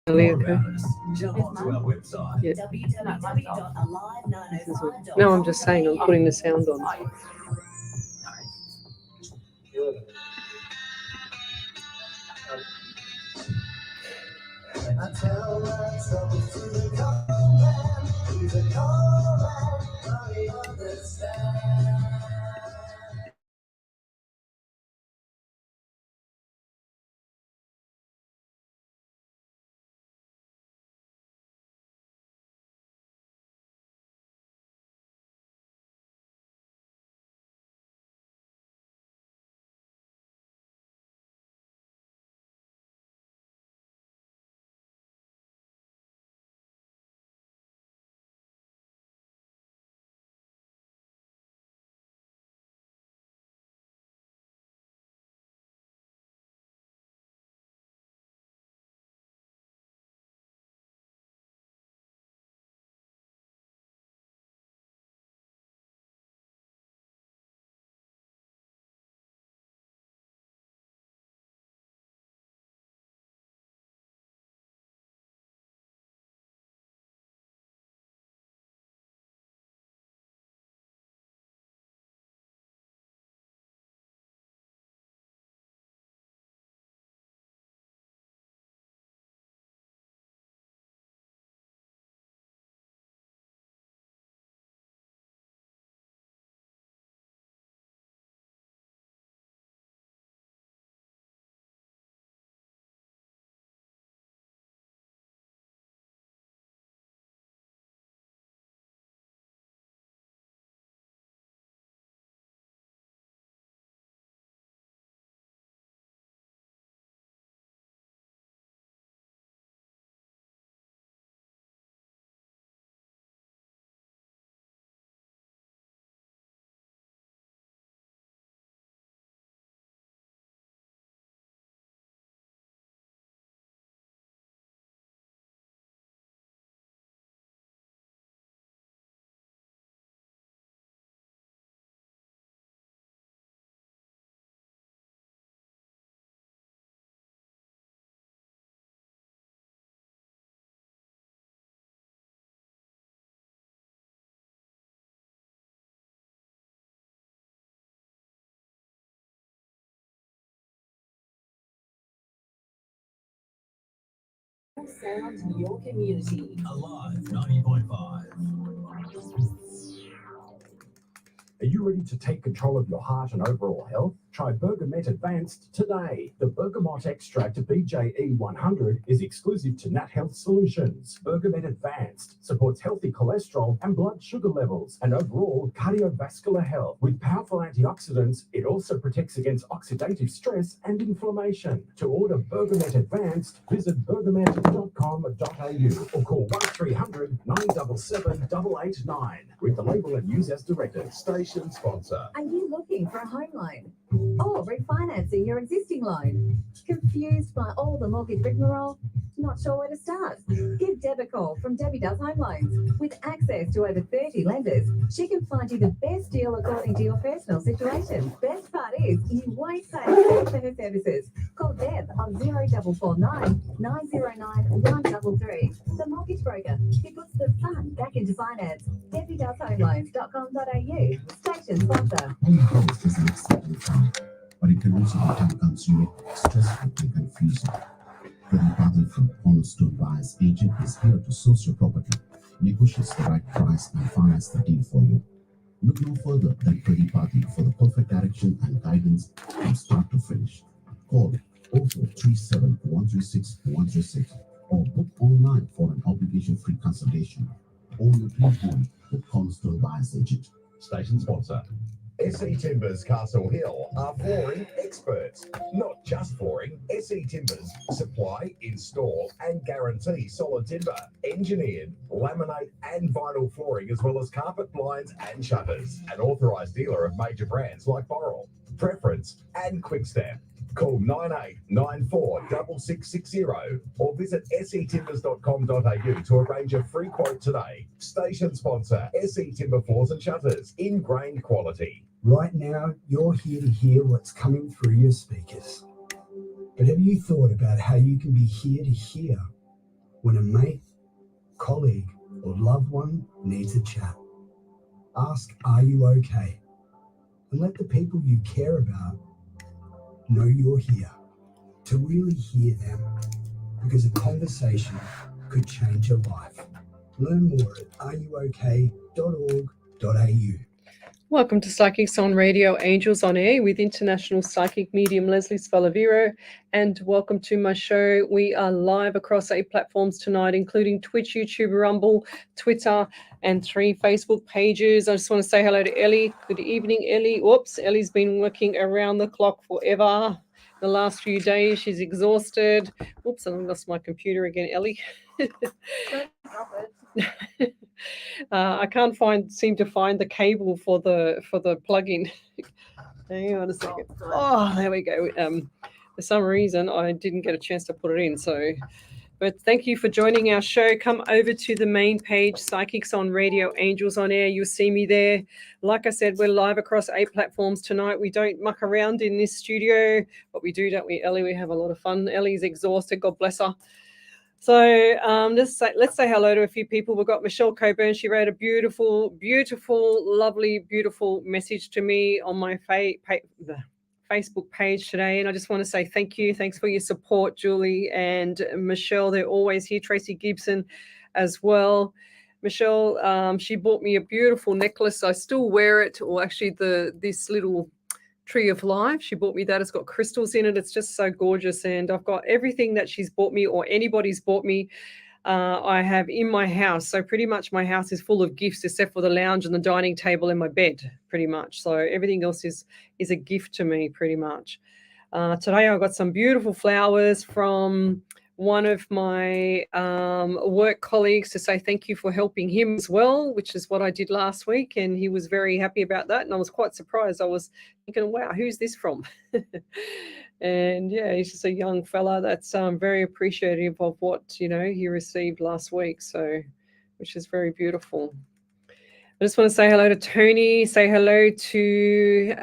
More Okay. about us, jump onto our website. Yeah. www.alive905.com. No, I'm just saying I'm putting the sound on. I tell my troubles to the common man. He's a common man, but he understands. Sound to your community. Alive 90.5. Are you ready to take control of your heart and overall health? Try Bergamet Advanced today. The Bergamot Extract BJE 100 is exclusive to Nat Health Solutions. Bergamet Advanced supports healthy cholesterol and blood sugar levels and overall cardiovascular health. With powerful antioxidants, it also protects against oxidative stress and inflammation. To order Bergamet Advanced, visit bergamet.com.au or call 1300 977 889 with the label and use as directed. Station sponsor. Are you looking for a home loan? Or refinancing your existing loan? Confused by all the mortgage rigmarole? Not sure where to start? Give Deb a call from Debbie Does Home Loans. With access to over 30 lenders, she can find you the best deal according to your personal situation. Best part is, you won't pay for her services. Call Deb on 0449 909 133. The mortgage broker who puts the fun back into finance. DebbieDoesHomeLoans.com.au. Station sponsor. Owning a house is an exciting time, but it can also be time-consuming, stressful, and confusing. Freddie Bartley from Cornerstone Buyers Agent is here to source your property, negotiates the right price, and finance the deal for you. Look no further than Freddie Bartley for the perfect direction and guidance from start to finish. Call 0437 136 136 or book online for an obligation-free consultation. Own your dream home with Cornerstone Buyers Agent. Station sponsor. SE Timbers Castle Hill are flooring experts. Not just flooring, SE Timbers supply, install and guarantee solid timber, engineered, laminate and vinyl flooring as well as carpet, blinds and shutters. An authorised dealer of major brands like Boral, Preference and Quickstep. Call 98946660 or visit setimbers.com.au to arrange a free quote today. Station sponsor, SE Timber Floors and Shutters, ingrained quality. Right now, you're here to hear what's coming through your speakers. But have you thought about how you can be here to hear when a mate, colleague, or loved one needs a chat. Ask, are you okay? And let the people you care about know you're here, to really hear them, because a conversation could change your life. Learn more at areyouok.org.au. Welcome to Psychics on Radio, Angels on Air with international psychic medium Lesley Spaliviero, and welcome to my show. We are live across 8 platforms tonight, including Twitch, YouTube, Rumble, Twitter, and 3 Facebook pages. I just want to say hello to Ellie. Good evening, Ellie. Whoops, Ellie's been working around the clock forever the last few days. She's exhausted. Oops, I lost my computer again, Ellie. I can't seem to find the cable for the plug-in. Hang on a second. Oh, there we go. For some reason, I didn't get a chance to put it in. But thank you for joining our show. Come over to the main page, Psychics on Radio, Angels on Air. You'll see me there. Like I said, we're live across 8 platforms tonight. We don't muck around in this studio, but we do, don't we, Ellie? We have a lot of fun. Ellie's exhausted. God bless her. So let's say hello to a few people. We've got Michelle Coburn. She wrote a beautiful, lovely, beautiful message to me on my Facebook page today. And I just want to say thank you. Thanks for your support, Julie and Michelle. They're always here. Tracy Gibson as well. Michelle, she bought me a beautiful necklace. I still wear it, or actually this little Tree of Life. She bought me that. It's got crystals in it. It's just so gorgeous. And I've got everything that she's bought me or anybody's bought me, I have in my house. So pretty much my house is full of gifts except for the lounge and the dining table and my bed, pretty much. So everything else is a gift to me, pretty much. Today I got some beautiful flowers from one of my work colleagues to say thank you for helping him as well, which is what I did last week, and he was very happy about that, and I was quite surprised. I was thinking, wow, who's this from? And yeah, he's just a young fella that's very appreciative of what he received last week, so which is very beautiful. I just want to say hello to Tony, say hello to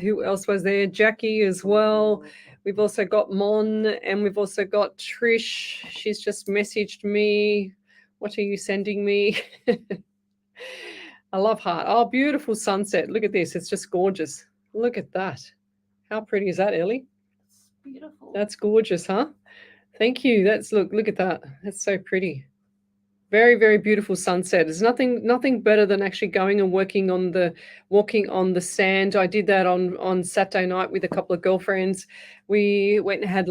who else was there? Jackie as well. We've also got Mon, and we've also got Trish. She's just messaged me. What are you sending me? I love heart. Oh, beautiful sunset. Look at this. It's just gorgeous. Look at that. How pretty is that, Ellie? Beautiful. That's gorgeous, huh? Thank you. Look at that. That's so pretty. Very, very beautiful sunset. There's nothing better than actually going and walking on the sand. I did that on Saturday night with a couple of girlfriends. We went and had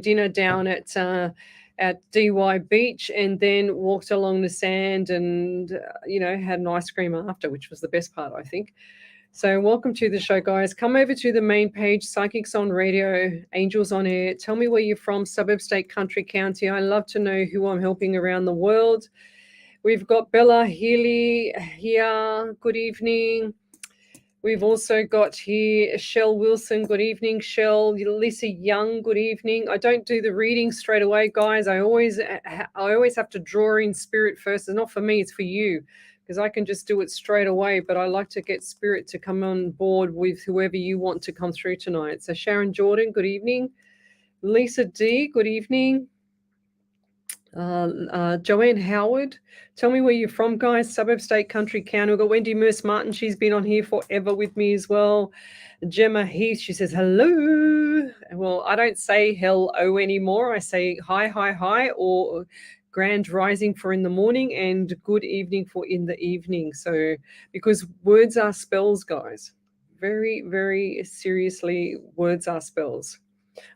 dinner down at DY Beach, and then walked along the sand and had an ice cream after, which was the best part, I think. So welcome to the show, guys. Come over to the main page, Psychics on Radio, Angels on Air. Tell me where you're from, suburb, state, country, county. I love to know who I'm helping around the world. We've got Bella Healy here. Good evening. We've also got here Shell Wilson. Good evening, Shell. Lisa Young. Good evening. I don't do the reading straight away, guys. I always have to draw in spirit first. It's not for me, it's for you, because I can just do it straight away, but I like to get spirit to come on board with whoever you want to come through tonight. So Sharon Jordan, good evening. Lisa D, good evening. Joanne Howard, tell me where you're from, guys. Suburb, state, country, county. We've got Wendy Merce Martin. She's been on here forever with me as well. Gemma Heath, she says hello. Well, I don't say hello anymore. I say hi, or grand rising for in the morning and good evening for in the evening. So because words are spells, guys. Very, very seriously, words are spells.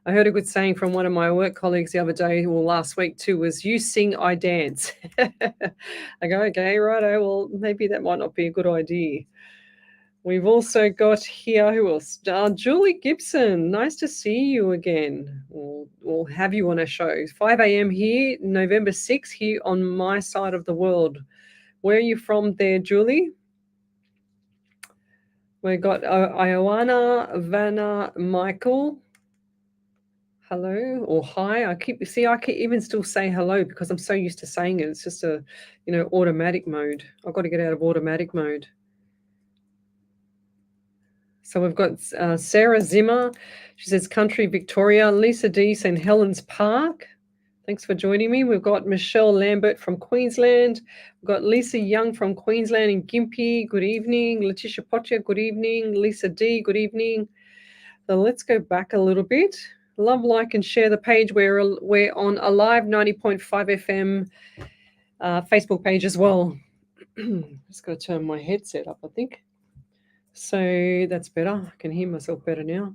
I heard a good saying from one of my work colleagues the other day, or last week too, was you sing, I dance. I go, okay, righto, well, maybe that might not be a good idea. We've also got here, who else? Julie Gibson. Nice to see you again. We'll have you on a show. 5 a.m. here, November 6th, here on my side of the world. Where are you from there, Julie? We've got Ioana Vanna Michael. Hello or hi. I can even still say hello because I'm so used to saying it. It's just a, automatic mode. I've got to get out of automatic mode. So we've got Sarah Zimmer. She says country Victoria. Lisa D. St. Helens Park. Thanks for joining me. We've got Michelle Lambert from Queensland. We've got Lisa Young from Queensland in Gympie. Good evening. Letitia Pottier, good evening. Lisa D, good evening. So let's go back a little bit. Love, like, and share the page. We're on Alive 90.5 FM Facebook page as well. Just got to turn my headset up, I think. So that's better. I can hear myself better now.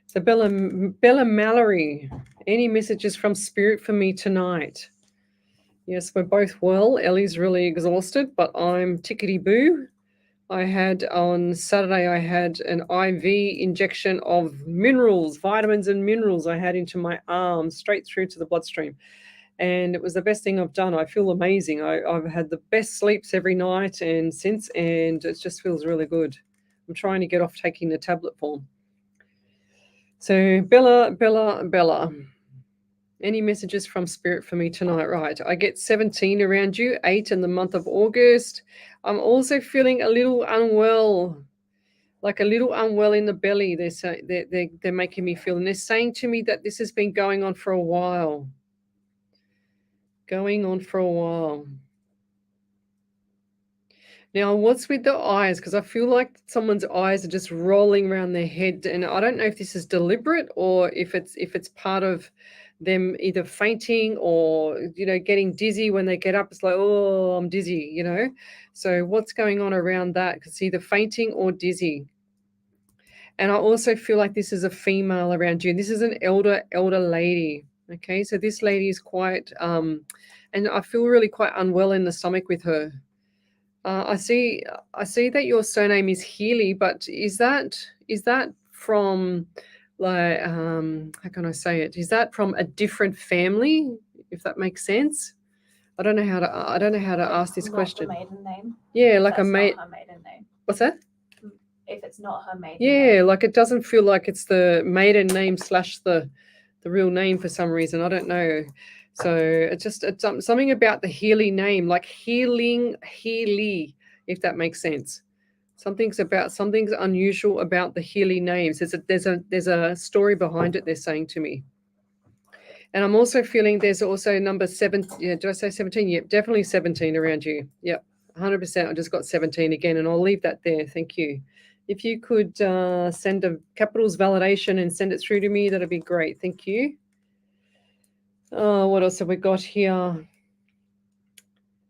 So Bella Mallory, any messages from Spirit for me tonight? Yes, we're both well. Ellie's really exhausted, but I'm tickety-boo. On Saturday, I had an IV injection of minerals, vitamins and minerals I had into my arm, straight through to the bloodstream. And it was the best thing I've done. I feel amazing. I've had the best sleeps every night and it just feels really good. I'm trying to get off taking the tablet form. So Bella, any messages from Spirit for me tonight? Right, I get 17 around you, 8 in the month of August. I'm also feeling a little unwell, like a little unwell in the belly. They're making me feel, and they're saying to me that this has been going on for a while. Now, what's with the eyes? Because I feel like someone's eyes are just rolling around their head, and I don't know if this is deliberate or if it's part of them either fainting or getting dizzy when they get up. It's like, oh, I'm dizzy, So what's going on around that? Because either fainting or dizzy. And I also feel like this is a female around you. This is an elder lady. Okay, so this lady is quite, and I feel really quite unwell in the stomach with her. I see that your surname is Healy, but is that from, like, how can I say it? Is that from a different family? If that makes sense. I don't know how to ask this question. Not the maiden name. Yeah, like a mate. Her maiden name. What's that? If it's not her maiden Yeah, name. like it doesn't feel like it's the maiden name / the real name for some reason. I don't know. So it's something about the Healy name, like Healy, if that makes sense. Something's unusual about the Healy names. There's a story behind it, they're saying to me. And I'm also feeling there's also number 7. Yeah, do I say 17? Yep, definitely 17 around you. Yep, 100%. I just got 17 again, and I'll leave that there. Thank you. If you could send a capitals validation and send it through to me, that'd be great. Thank you. What else have we got here?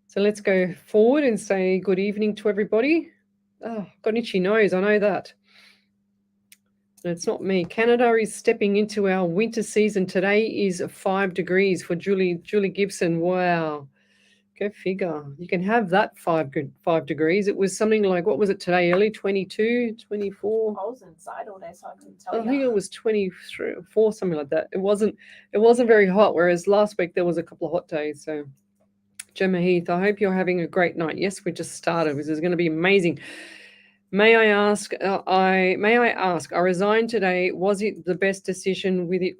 So let's go forward and say good evening to everybody. Oh, got an itchy nose, I know that. No, it's not me. Canada is stepping into our winter season. Today is 5 degrees for Julie Gibson. Wow. Go figure. You can have that 5 degrees. It was something like, what was it today, Ellie? 22, 24? I was inside all day, so I couldn't tell you. I think it was 23 or 4, something like that. It wasn't very hot, whereas last week there was a couple of hot days. So Gemma Heath, I hope you're having a great night. Yes, we just started. This is going to be amazing. May I ask, I resigned today. Was it the best decision? Will it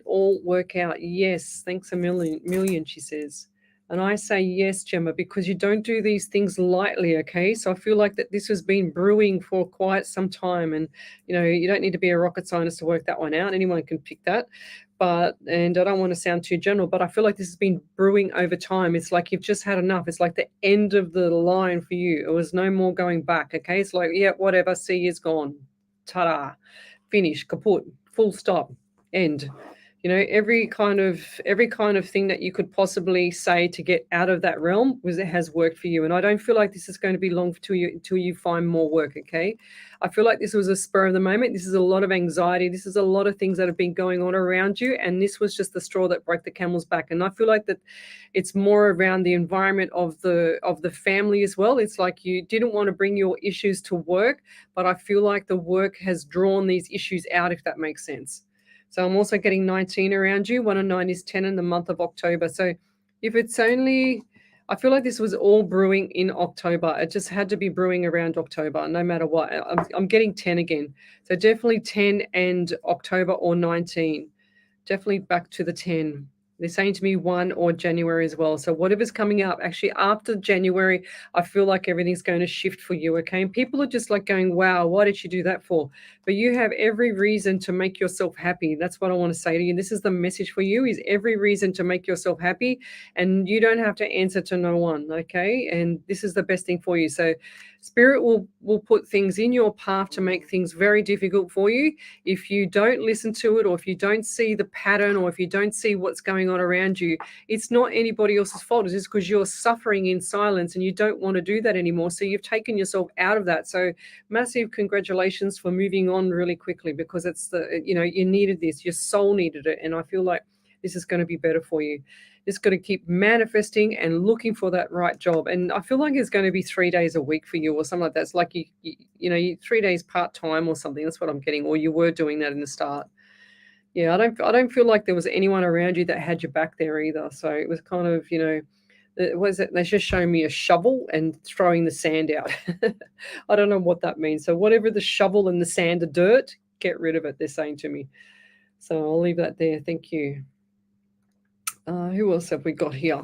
all work out? Yes, thanks a million, she says. And I say yes, Gemma, because you don't do these things lightly, okay? So I feel like that this has been brewing for quite some time, and you don't need to be a rocket scientist to work that one out. Anyone can pick that. And I don't want to sound too general, but I feel like this has been brewing over time. It's like you've just had enough. It's like the end of the line for you. It was no more going back, okay? It's like, yeah, whatever, see is gone. Ta-da, finish, kaput, full stop, end. Every kind of thing that you could possibly say to get out of that realm has worked for you. And I don't feel like this is going to be long until you find more work, okay? I feel like this was a spur of the moment. This is a lot of anxiety. This is a lot of things that have been going on around you. And this was just the straw that broke the camel's back. And I feel like that it's more around the environment of the family as well. It's like you didn't want to bring your issues to work, but I feel like the work has drawn these issues out, if that makes sense. So I'm also getting 19 around you. 1 and 9 is 10 in the month of October. So if it's only, I feel like this was all brewing in October. It just had to be brewing around October, no matter what. I'm getting 10 again. So definitely 10 and October or 19. Definitely back to the 10. They're saying to me 1 or January as well. So whatever's coming up, actually after January, I feel like everything's going to shift for you, okay? And people are just like going, wow, why did you do that for? But you have every reason to make yourself happy. That's what I want to say to you. This is the message for you, is every reason to make yourself happy. And you don't have to answer to no one, okay? And this is the best thing for you. So Spirit will put things in your path to make things very difficult for you. If you don't listen to it, or if you don't see the pattern, or if you don't see what's going on around you, it's not anybody else's fault. It's just because you're suffering in silence and you don't want to do that anymore. So you've taken yourself out of that. So massive congratulations for moving on really quickly, because it's you needed this, your soul needed it. And I feel like this is going to be better for you. Just got to keep manifesting and looking for that right job. And I feel like it's going to be 3 days a week for you, or something like that. It's like you 3 days part-time or something. That's what I'm getting. Or you were doing that in the start. Yeah, I don't feel like there was anyone around you that had your back there either. So it was kind of, they're just showing me a shovel and throwing the sand out. I don't know what that means. So whatever the shovel and the sand, the dirt, get rid of it, they're saying to me. So I'll leave that there. Thank you. Who else have we got here?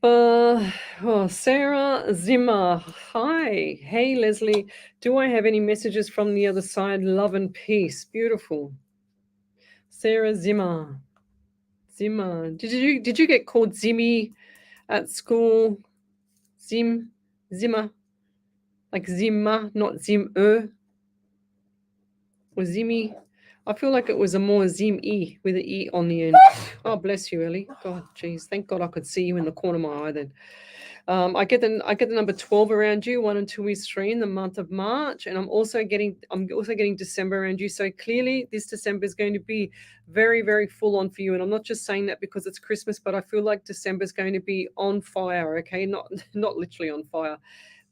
Oh, Sarah Zimmer. Hi. Hey, Lesley. Do I have any messages from the other side? Love and peace. Beautiful. Sarah Zimmer. Zimmer. Did you get called Zimmy at school? Zimmer. Like Zimmer, not Zim-er. Or Zimmy. I feel like it was a more Zim-e with an E on the end. Oh, bless you, Ellie. God, geez. Thank God I could see you in the corner of my eye then. I get the number 12 around you. 1 and 2 is 3 in the month of March, and I'm also getting December around you. So clearly, this December is going to be very, very full on for you. And I'm not just saying that because it's Christmas, but I feel like December is going to be on fire. Okay, not literally on fire,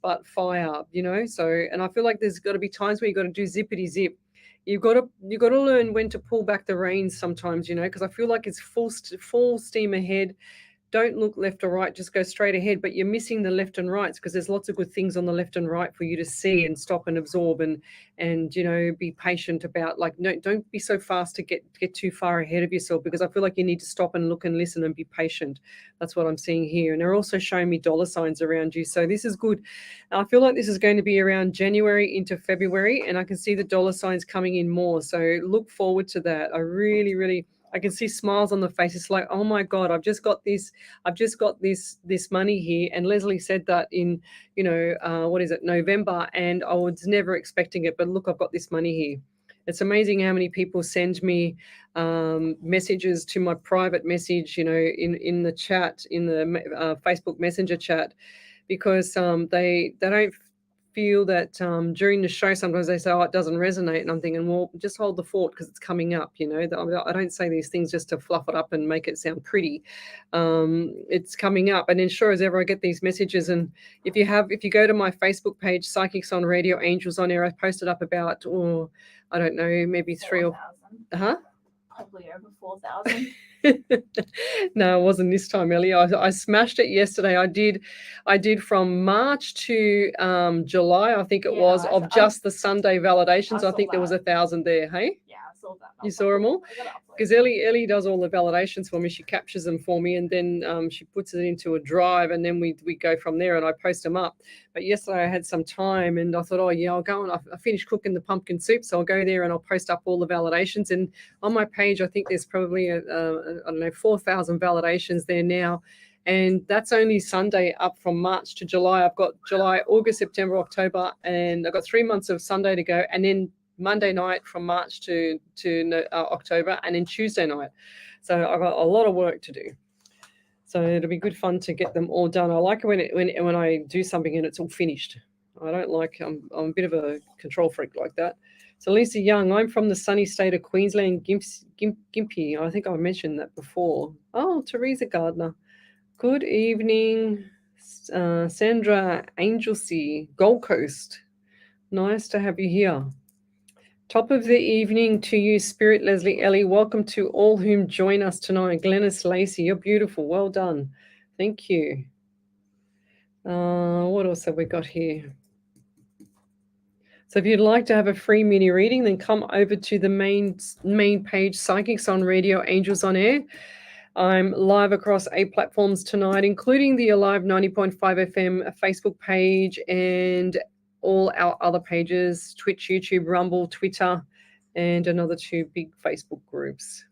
but fire. So, and I feel like there's got to be times where you got to do zippity zip. You've got to learn when to pull back the reins sometimes, because I feel like it's full steam ahead. Don't look left or right, just go straight ahead. But you're missing the left and rights, because there's lots of good things on the left and right for you to see and stop and absorb and be patient about. Like, no, don't be so fast to get too far ahead of yourself, because I feel like you need to stop and look and listen and be patient. That's what I'm seeing here. And they're also showing me dollar signs around you. So this is good. I feel like this is going to be around January into February, and I can see the dollar signs coming in more. So look forward to that. I really, really, I can see smiles on the face. It's like, oh my God, I've just got this money here. And Lesley said that in, November, and I was never expecting it. But look, I've got this money here. It's amazing how many people send me messages to my private message, in the chat, in the Facebook Messenger chat, because they don't feel that during the show sometimes they say, oh, it doesn't resonate, and I'm thinking, well, just hold the fort, because it's coming up. I don't say these things just to fluff it up and make it sound pretty. It's coming up, and then sure as ever I get these messages. And if you go to my Facebook page, Psychics on Radio, Angels on Air, I posted up about, I don't know, maybe 3 or probably over 4,000. No, it wasn't this time, Ellie. I smashed it yesterday. I did from March to July, I think it was, of just the Sunday validations. I think there was 1,000 there. Hey, Yeah, I saw that. You saw them all? Because Ellie does all the validations for me. She captures them for me, and then she puts it into a drive, and then we go from there, and I post them up. But yesterday I had some time, and I thought, oh yeah, I'll go, and I finished cooking the pumpkin soup, so I'll go there and I'll post up all the validations. And on my page, I think there's probably 4,000 validations there now. And that's only Sunday up from March to July. I've got July, August, September, October, and I've got 3 months of Sunday to go, and then Monday night from March to October, and then Tuesday night. So I've got a lot of work to do. So it'll be good fun to get them all done. I like it when I do something and it's all finished. I don't like, I'm a bit of a control freak like that. So Lisa Young, I'm from the sunny state of Queensland, Gympie. I think I mentioned that before. Oh, Teresa Gardner. Good evening, Sandra Angelsea, Gold Coast. Nice to have you here. Top of the evening to you, Spirit Lesley Ellie. Welcome to all whom join us tonight. Glennis Lacey, you're beautiful. Well done. Thank you. What else have we got here? So if you'd like to have a free mini reading, then come over to the main page, Psychics on Radio, Angels on Air. I'm live across 8 platforms tonight, including the Alive 90.5 FM Facebook page and all our other pages, Twitch, YouTube, Rumble, Twitter, and another 2 big Facebook groups.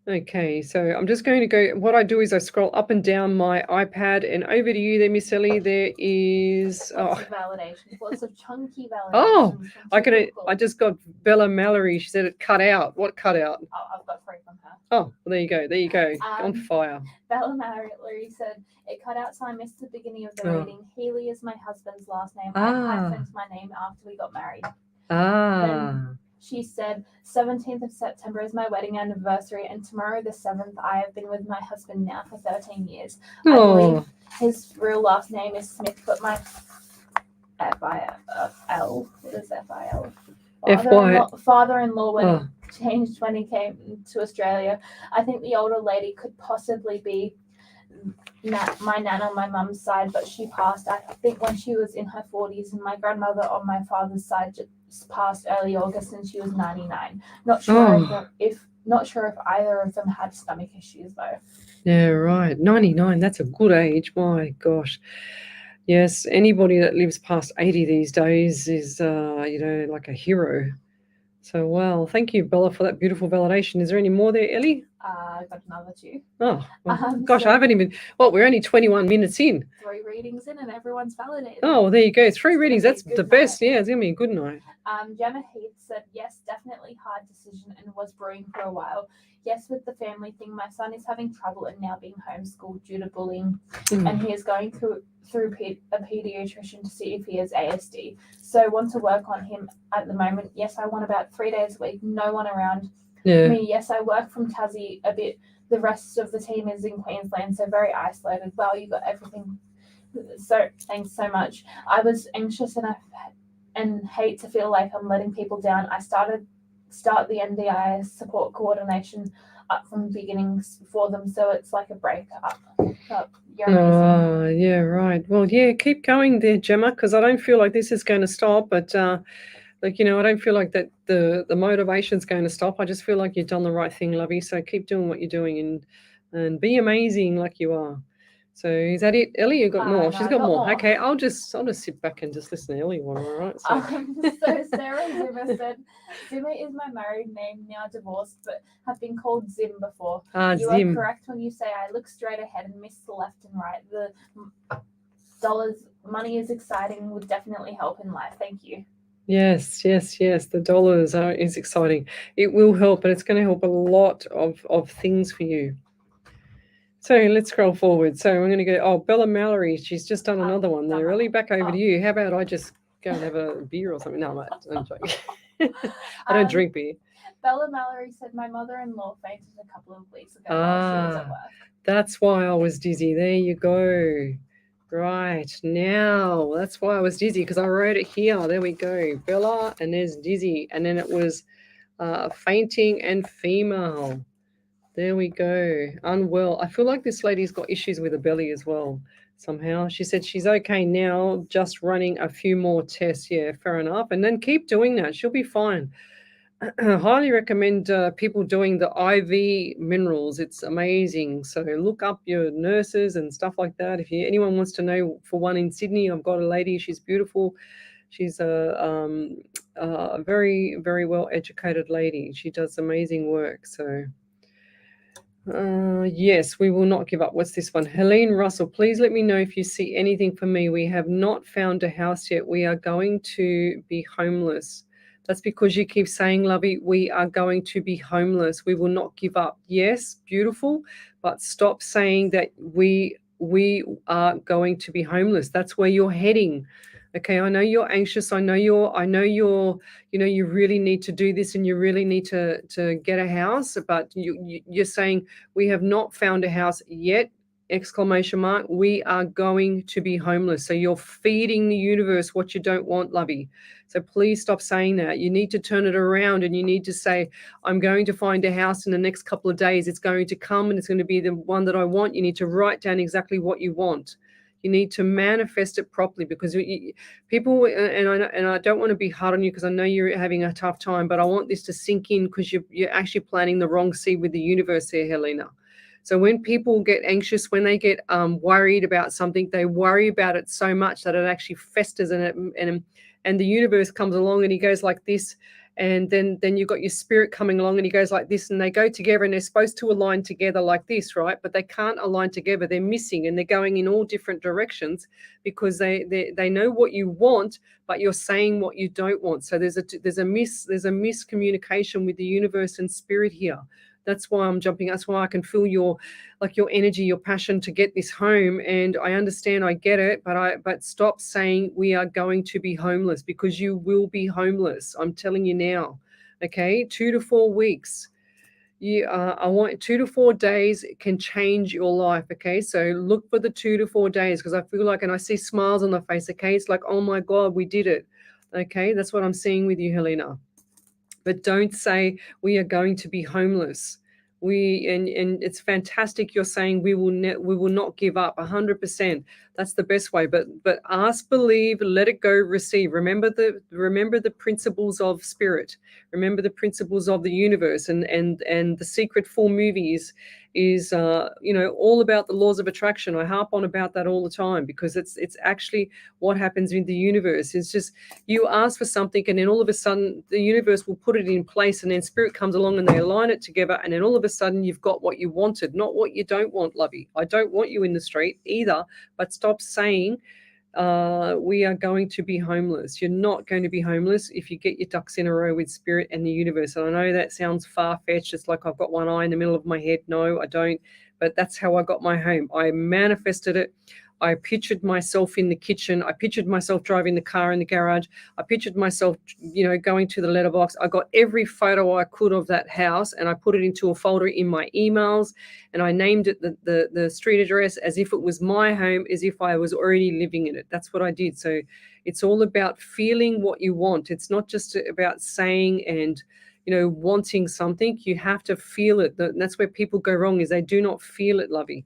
Okay, so I'm just going to go, what I do is I scroll up and down my iPad and over to you there, Miss Ellie. There is, Lots of validations, lots of chunky validations. Oh, from two people. I just got Bella Mallory. She said it cut out. What cut out? Oh, I've got 3 from her. Oh, well, there you go. There you go. On fire. Bella Mallory said, it cut out, so I missed the beginning of the Oh. reading. Healy is my husband's last name. Ah. I hyphened my name after we got married. Ah. She said, 17th of September is my wedding anniversary, and tomorrow the 7th, I have been with my husband now for 13 years. I Oh. believe his real last name is Smith, but my F-I-L, what is F-I-L? Father-in-law when Oh. it changed when he came to Australia. I think the older lady could possibly be my nan on my mum's side, but she passed, I think, when she was in her 40s, and my grandmother on my father's side just passed early August, and she was 99. Not sure not sure if either of them had stomach issues though. Yeah, right. 99. That's a good age. My gosh. Yes, anybody that lives past 80 these days is, like a hero. So, well, thank you, Bella, for that beautiful validation. Is there any more there, Ellie? I got another 2. Oh, well, So- I haven't even. Well, we're only 21 minutes in. 3 readings in, and everyone's validated. Oh, well, there you go. 3 readings. gonna be That's a good the best. night. Yeah, it's going to be a good night. Gemma Heath said, yes, definitely hard decision and was brewing for a while. Yes, with the family thing, my son is having trouble and now being homeschooled due to bullying, Mm. and he is going through a pediatrician to see if he has ASD. So want to work on him at the moment. Yes, I want about 3 days a week, no one around Yeah. me. Yes, I work from Tassie a bit. The rest of the team is in Queensland, so very isolated. Wow, you got everything. So thanks so much. I was anxious and hate to feel like I'm letting people down. I start the NDI support coordination up from beginnings for them, so it's like a break up. You're amazing. Oh, yeah, right. Well, yeah, keep going there, Gemma, because I don't feel like this is going to stop. But, I don't feel like that the motivation's going to stop. I just feel like you've done the right thing, lovey. So keep doing what you're doing and be amazing like you are. So is that it, Ellie? You got more? No, She's I got got more. more. Okay, I'll just sit back and just listen to Ellie one, all right? So. So Sarah Zimmer said, Zimmer is my married name, now divorced, but have been called Zim before. You Zim. are correct when you say I look straight ahead and miss the left and right. The money is exciting, would definitely help in life. Thank you. Yes. The dollars is exciting. It will help, and it's going to help a lot of things for you. So let's scroll forward. So I'm going to go, Bella Mallory, she's just done another one there. Really, back over to you. How about I just go and have a beer or something? No, I'm joking. I don't drink beer. Bella Mallory said, my mother-in-law fainted a couple of weeks ago while she was at work. That's why I was dizzy. There you go. Right, now, that's why I was dizzy, because I wrote it here. There we go. Bella, and there's dizzy. And then it was fainting and female. There we go. Unwell. I feel like this lady's got issues with her belly as well, somehow. She said she's okay now, just running a few more tests. Yeah, fair enough. And then keep doing that. She'll be fine. Highly recommend people doing the IV minerals. It's amazing. So look up your nurses and stuff like that. If anyone wants to know, for one in Sydney, I've got a lady. She's beautiful. She's a very, very well educated lady. She does amazing work. So yes, we will not give up. What's this one? Helene Russell, please let me know if you see anything for me. We have not found a house yet. We are going to be homeless. That's because you keep saying, lovey, we are going to be homeless. We will not give up. Yes, beautiful, but stop saying that we are going to be homeless. That's where you're heading. Okay, I know you're anxious. I know you're, you really need to do this and you really need to get a house, but you're saying we have not found a house yet, ! We are going to be homeless. So you're feeding the universe what you don't want, lovey. So please stop saying that. You need to turn it around and you need to say, I'm going to find a house in the next couple of days. It's going to come and it's going to be the one that I want. You need to write down exactly what you want. You need to manifest it properly, because people, and I don't want to be hard on you because I know you're having a tough time, but I want this to sink in, because you're actually planting the wrong seed with the universe here, Helena. So when people get anxious, when they get worried about something, they worry about it so much that it actually festers, and the universe comes along and he goes like this, and then you've got your spirit coming along and he goes like this, and they go together, and they're supposed to align together like this, right? But they can't align together. They're missing, and they're going in all different directions, because they know what you want, but you're saying what you don't want. So there's a miscommunication with the universe and spirit here. That's why I'm jumping. That's why I can feel your energy, your passion to get this home. And I understand, I get it, but stop saying we are going to be homeless, because you will be homeless. I'm telling you now. Okay, 2 to 4 weeks. I want 2 to 4 days can change your life. Okay, so look for the 2 to 4 days, because I feel like, and I see smiles on the face. Okay, it's like, oh my God, we did it. Okay, that's what I'm seeing with you, Helena. But don't say we are going to be homeless. And it's fantastic you're saying we will not give up 100%. That's the best way. But ask, believe, let it go, receive. Remember the principles of spirit. Remember the principles of the universe, and the Secret 4 movies is all about the laws of attraction. I harp on about that all the time, because it's actually what happens in the universe. It's just, you ask for something, and then all of a sudden the universe will put it in place, and then spirit comes along and they align it together, and then all of a sudden you've got what you wanted, not what you don't want, lovey. I don't want you in the street either, but stop saying we are going to be homeless. You're not going to be homeless if you get your ducks in a row with spirit and the universe. And I know that sounds far-fetched. It's like I've got one eye in the middle of my head. No, I don't. But that's how I got my home. I manifested it. I pictured myself in the kitchen. I pictured myself driving the car in the garage. I pictured myself, going to the letterbox. I got every photo I could of that house, and I put it into a folder in my emails, and I named it the street address as if it was my home, as if I was already living in it. That's what I did. So it's all about feeling what you want. It's not just about saying and wanting something. You have to feel it. That's where people go wrong, is they do not feel it, lovey.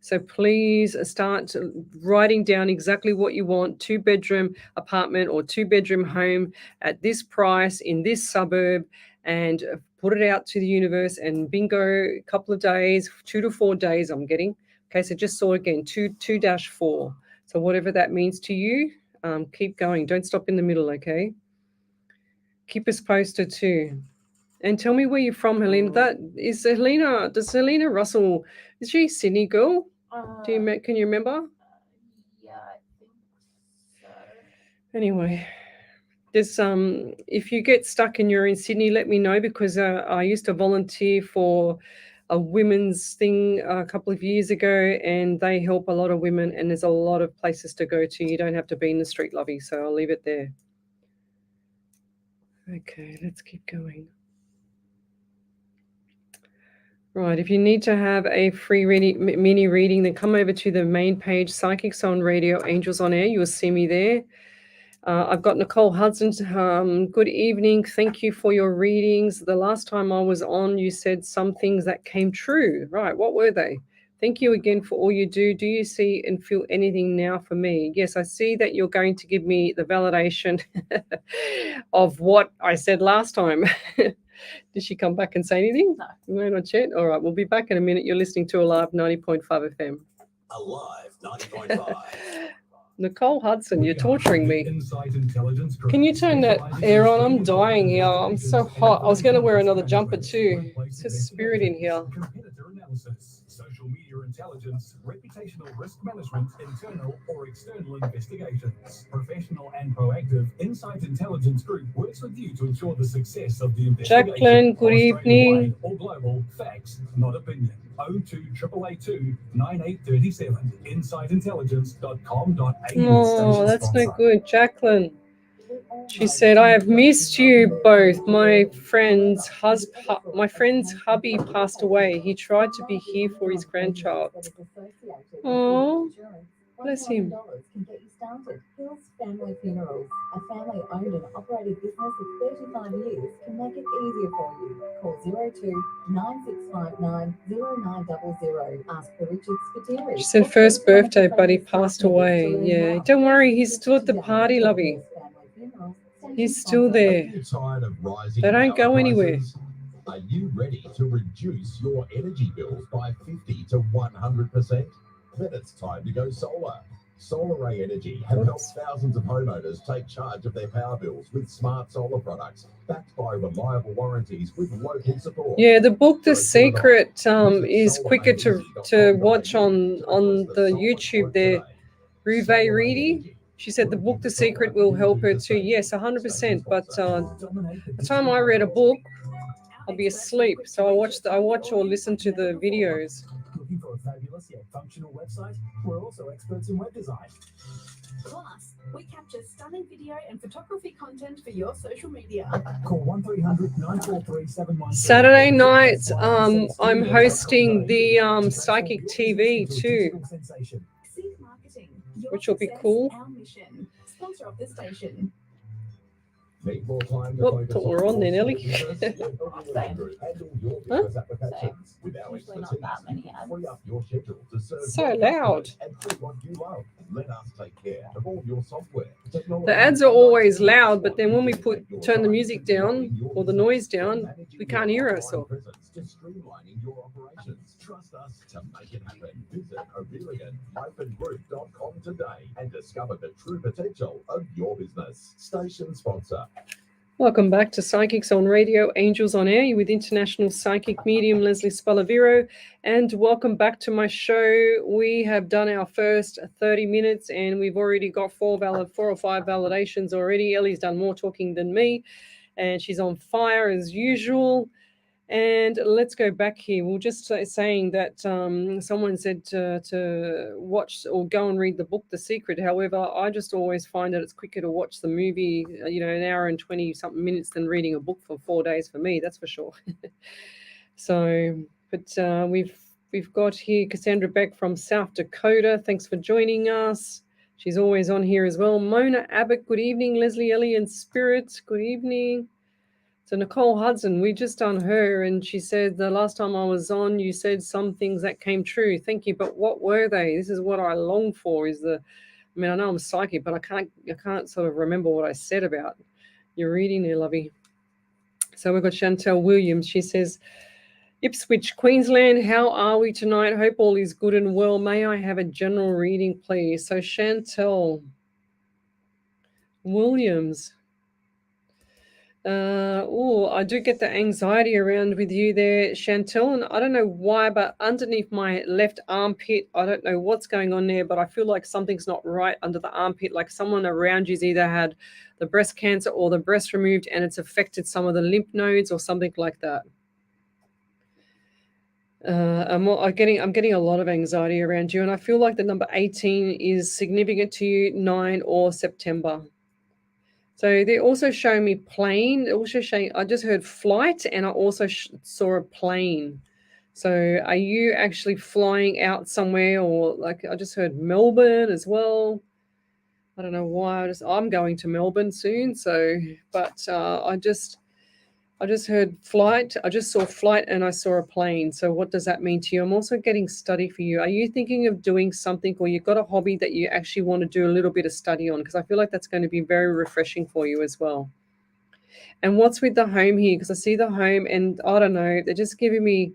So please start writing down exactly what you want: 2-bedroom apartment or 2-bedroom home at this price in this suburb, and put it out to the universe, and bingo, a couple of days, 2 to 4 days I'm getting. Okay, so just saw again, 2-4. So whatever that means to you, keep going. Don't stop in the middle, okay? Keep us posted too. And tell me where you're from, Helena. That is Helena. Does Helena Russell, is she a Sydney girl? Can you remember? Yeah, I think so. Anyway, there's if you get stuck and you're in Sydney, let me know, because I used to volunteer for a women's thing a couple of years ago, and they help a lot of women, and there's a lot of places to go to. You don't have to be in the street, lovey, so I'll leave it there. Okay, let's keep going. Right, if you need to have a free mini reading, then come over to the main page, Psychics on Radio, Angels on Air. You will see me there. I've got Nicole Hudson. Good evening. Thank you for your readings. The last time I was on, you said some things that came true. Right, what were they? Thank you again for all you do. Do you see and feel anything now for me? Yes, I see that you're going to give me the validation of what I said last time. Did she come back and say anything? No, not yet. All right, we'll be back in a minute. You're listening to Alive 90.5 FM. Alive 90.5. Nicole Hudson, you're torturing me. Can you turn that air on? I'm dying here. I'm so hot. I was going to wear another jumper too. It's just spirit in here. Competitor analysis, social media intelligence, reputational risk management, internal or external investigations. Professional and proactive Insight Intelligence Group works with you to ensure the success of the investigation. Jacqueline, good evening. Or global, facts, not opinion. 02882 9837. InsightIntelligence.com.au. Oh, that's no good. Jacqueline. She said, I have missed you both. My friend's hubby passed away. He tried to be here for his grandchild. Oh, bless him. started. Hills Family Funerals, a family-owned and operated business of 35 years, can make it easier for you. Call 02 9659 0900. Ask for Richard Spiteri. She said first birthday, but he passed away. Yeah, don't worry, he's still at the party, lovey. He's still Are there. you tired of rising They don't power go anywhere. prices? Are you ready to reduce your energy bills by 50 to 100%? Then it's time to go solar. Solar Ray Energy have helped thousands of homeowners take charge of their power bills with smart solar products backed by reliable warranties with local support. Yeah, the book The Secret is quicker to watch on the YouTube there. Ruve Reedy, she said the book The Secret will help her too. Yes, 100%. But the time I read a book, I'll be asleep. So I watch or listen to the videos. Looking for a fabulous yet functional website? We're also experts in web design. Plus, we capture stunning video and photography content for your social media. Call 1300 943 713. Saturday night, I'm hosting the Psychic TV too, Seek Marketing, your which will be success, cool. Our mission. Sponsor of the station. Need more time to Whoop, focus thought we were on there, Nelly. Handle your Huh? business applications with our Usually not expertise. that many ads. Free up your schedule to serve So your loud. customers and do what you love. Let us take care of all your software. Technology, The ads are always loud, but then when we turn the music down or the noise down, we can't hear ourselves. To streamlining your operations. Trust us to make it happen. Visit Aurelian-group.com today and discover the true potential of your business. Station sponsor. Welcome back to Psychics on Radio, Angels on Air with international psychic medium Lesley Spaliviero, and welcome back to my show. We have done our first 30 minutes and we've already got 4 or 5 validations already. Ellie's done more talking than me and she's on fire as usual. And let's go back here. We're just saying that someone said to watch or go and read the book, The Secret. However, I just always find that it's quicker to watch the movie, an hour and 20-something minutes than reading a book for 4 days for me, that's for sure. So, but we've got here Cassandra Beck from South Dakota. Thanks for joining us. She's always on here as well. Mona Abbott, good evening. Leslie, Ellie, and Spirit, good evening. So Nicole Hudson, we just done her, and she said the last time I was on, you said some things that came true. Thank you, but what were they? This is what I long for. I know I'm psychic, but I can't sort of remember what I said about your reading there, lovey. So we've got Chantel Williams. She says, Ipswich, Queensland, how are we tonight? Hope all is good and well. May I have a general reading, please? So Chantel Williams. I do get the anxiety around with you there, Chantel, and I don't know why, but underneath my left armpit, I don't know what's going on there, but I feel like something's not right under the armpit, like someone around you's either had the breast cancer or the breast removed and it's affected some of the lymph nodes or something like that. I'm getting a lot of anxiety around you, and I feel like the number 18 is significant to you, 9 or September. So they're also showing me plane. They're also showing, I just heard flight, and I also saw a plane. So are you actually flying out somewhere, or like I just heard Melbourne as well? I don't know why. I'm going to Melbourne soon. So, but I just heard flight. I just saw flight and I saw a plane. So what does that mean to you? I'm also getting study for you. Are you thinking of doing something, or you've got a hobby that you actually want to do a little bit of study on? Because I feel like that's going to be very refreshing for you as well. And what's with the home here? Because I see the home and I don't know, they're just giving me,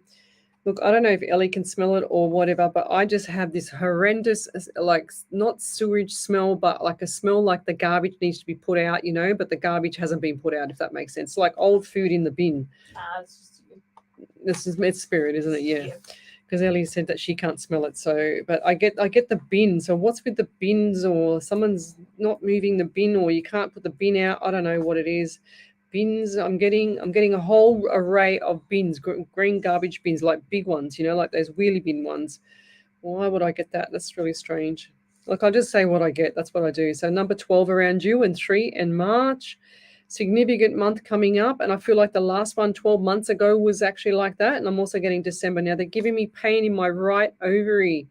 look, I don't know if Ellie can smell it or whatever, but I just have this horrendous, like not sewage smell, but like a smell like the garbage needs to be put out, but the garbage hasn't been put out, if that makes sense. Like old food in the bin. It's spirit, isn't it? Yeah. Because Ellie said that she can't smell it. So, but I get the bin. So what's with the bins, or someone's not moving the bin, or you can't put the bin out? I don't know what it is. Bins, I'm getting a whole array of bins, green garbage bins, like big ones, like those wheelie bin ones. Why would I get that? That's really strange. Look, I'll just say what I get. That's what I do. So number 12 around you, and 3 in March. Significant month coming up, and I feel like the last one 12 months ago was actually like that. And I'm also getting December now. They're giving me pain in my right ovary.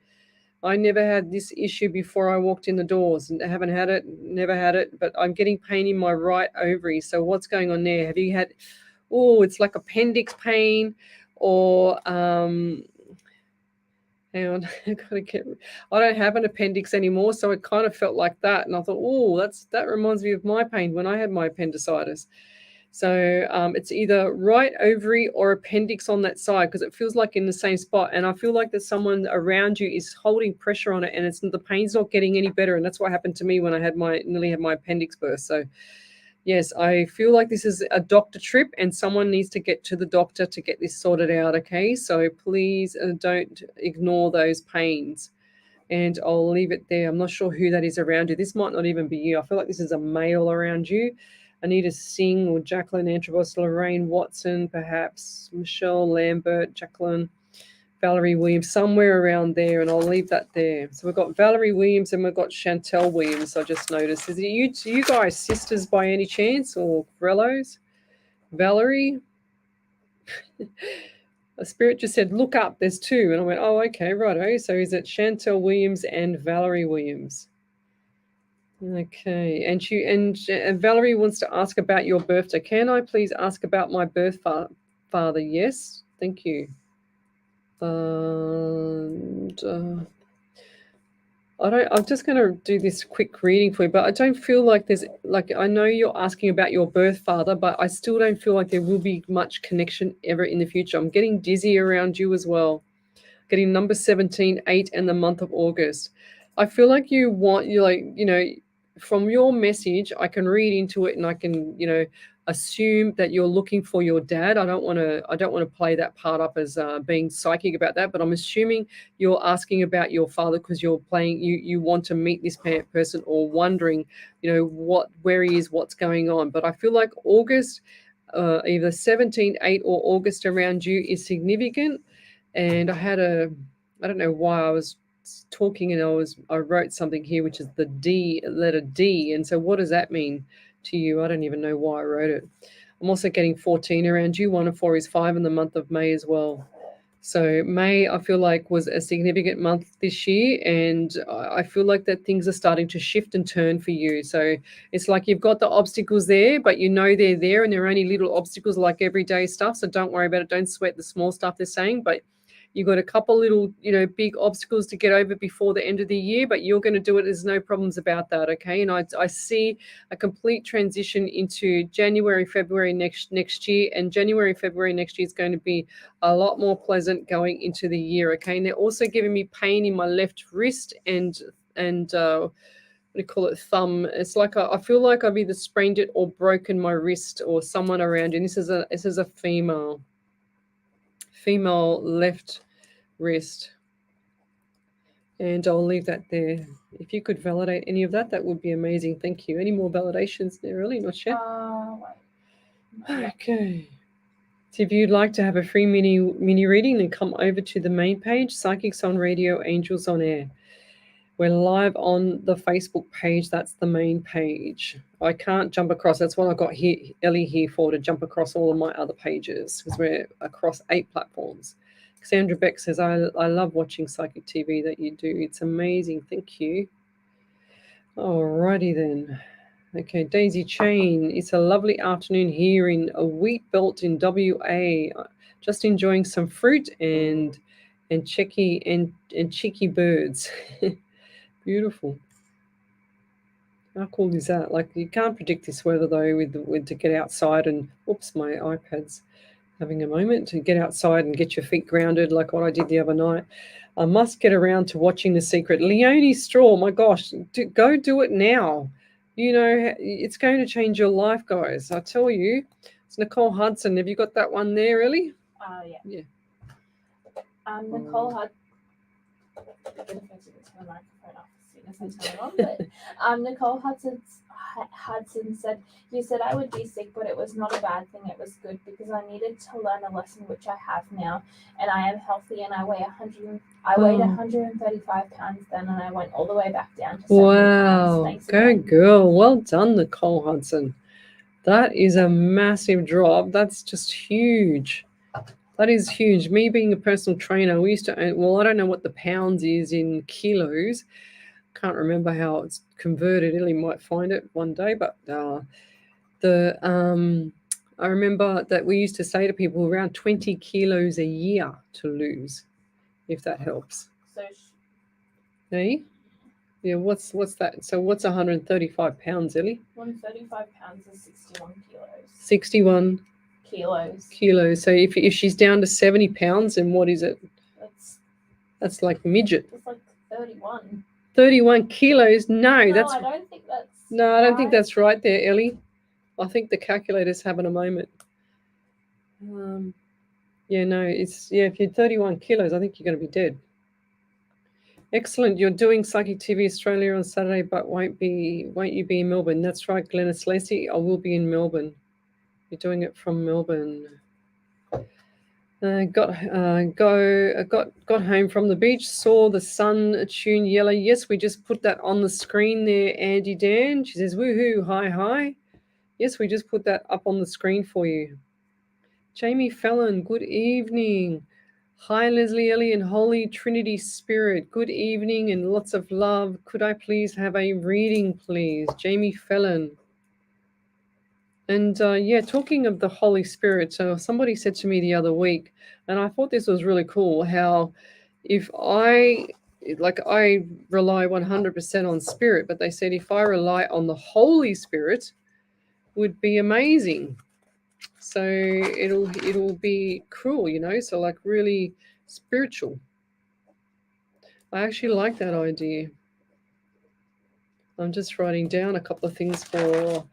I never had this issue before I walked in the doors, and I haven't had it, never had it, but I'm getting pain in my right ovary. So what's going on there? Have you had, oh, it's like appendix pain or, hang on, I don't have an appendix anymore, so it kind of felt like that. And I thought, oh, that reminds me of my pain when I had my appendicitis. So it's either right ovary or appendix on that side because it feels like in the same spot. And I feel like that someone around you is holding pressure on it, and the pain's not getting any better. And that's what happened to me when I nearly had my appendix burst. So yes, I feel like this is a doctor trip and someone needs to get to the doctor to get this sorted out, okay? So please don't ignore those pains. And I'll leave it there. I'm not sure who that is around you. This might not even be you. I feel like this is a male around you. Anita Singh or Jacqueline Antrobus, Lorraine Watson, perhaps Michelle Lambert, Jacqueline, Valerie Williams, somewhere around there, and I'll leave that there. So we've got Valerie Williams and we've got Chantel Williams. I just noticed. Is it you guys sisters by any chance, or Grellos? Valerie? A spirit just said, look up, there's two. And I went, oh, okay, righto. So is it Chantel Williams and Valerie Williams? Okay, and Valerie wants to ask about your birthday. Can I please ask about my birth father? Yes, thank you. And I'm just going to do this quick reading for you, but I don't feel like there's I know you're asking about your birth father, but I still don't feel like there will be much connection ever in the future. I'm getting dizzy around you as well. Getting number 17, 8, and the month of August. I feel like from your message, I can read into it and I can, assume that you're looking for your dad. I don't want to play that part up as being psychic about that, but I'm assuming you're asking about your father because you want to meet this person or wondering, where he is, what's going on. But I feel like August, either 17, 8 or August around you is significant. And I don't know why I was talking and I wrote something here, which is the letter D. And so what does that mean to you? I don't even know why I wrote it. I'm also getting 14 around you. 1 and 4 is 5 in the month of May as well. So May, I feel like, was a significant month this year, and I feel like that things are starting to shift and turn for you. So it's like you've got the obstacles there, but they're there, and they're only little obstacles like everyday stuff. So don't worry about it. Don't sweat the small stuff they're saying, but you've got a couple little, big obstacles to get over before the end of the year, but you're going to do it. There's no problems about that, okay? And I see a complete transition into January, February next year, and January, February next year is going to be a lot more pleasant going into the year, okay? And they're also giving me pain in my left wrist and what do you call it, thumb. It's like I feel like I've either sprained it or broken my wrist or someone around you. And this is a female left wrist, and I'll leave that there. If you could validate any of that would be amazing. Thank you. Any more validations there, really? Not yet? Okay. So if you'd like to have a free mini reading, then come over to the main page, Psychics on Radio, Angels on Air. We're live on the Facebook page. That's the main page. I can't jump across. That's what I got Ellie here for, to jump across all of my other pages because we're across 8 platforms. Cassandra Beck says, I love watching Psychic TV that you do. It's amazing. Thank you. Alrighty then. Okay, Daisy Chain. It's a lovely afternoon here in a wheat belt in WA. Just enjoying some fruit and cheeky birds. Beautiful. How cool is that? Like, you can't predict this weather though with to get outside and oops, my iPad's having a moment to get outside and get your feet grounded like what I did the other night. I must get around to watching The Secret. Leonie Straw, my gosh, go do it now. It's going to change your life, guys. I tell you. It's Nicole Hudson. Have you got that one there, Ellie? Yeah. Nicole Hudson. Nicole Hudson said, "You said I would be sick, but it was not a bad thing. It was good because I needed to learn a lesson, which I have now, and I am healthy. And I weighed 135 pounds then, and I went all the way back down to 70 wow. pounds. Go girl. Well done, Nicole Hudson. That is a massive drop. That's just huge. That is huge. Me being a personal trainer, we used to own, well, I don't know what the pounds is in kilos. Can't remember how it's converted. Ellie might find it one day, but I remember that we used to say to people around 20 kilos a year to lose, if that helps. So Hey? Yeah, what's that? So what's 135 pounds, Ellie? 135 pounds is 61 kilos. 61 Kilos. So if she's down to 70 pounds, then what is it? That's like midget. It's like 31. 31 kilos? No, I that's don't think that's. no, I don't think right. that's right there, Ellie. I think the calculator's having a moment. Yeah, no, it's if you're 31 kilos, I think you're going to be dead. Excellent. You're doing Psychic TV Australia on Saturday, but won't you be in Melbourne? That's right, Glennis Lacey. I will be in Melbourne. You're doing it from Melbourne. Got home from the beach, saw the sun tune yellow. Yes, we just put that on the screen there, Andy Dan. She says, woohoo, hi. Yes, we just put that up on the screen for you. Jamie Fallon, good evening. Hi, Leslie Ellie and Holy Trinity Spirit. Good evening and lots of love. Could I please have a reading, please? Jamie Fallon. And talking of the Holy Spirit, so somebody said to me the other week, and I thought this was really cool, how if I rely 100% on Spirit, but they said if I rely on the Holy Spirit, would be amazing. So it'll be cool, so like really spiritual. I actually like that idea. I'm just writing down a couple of things for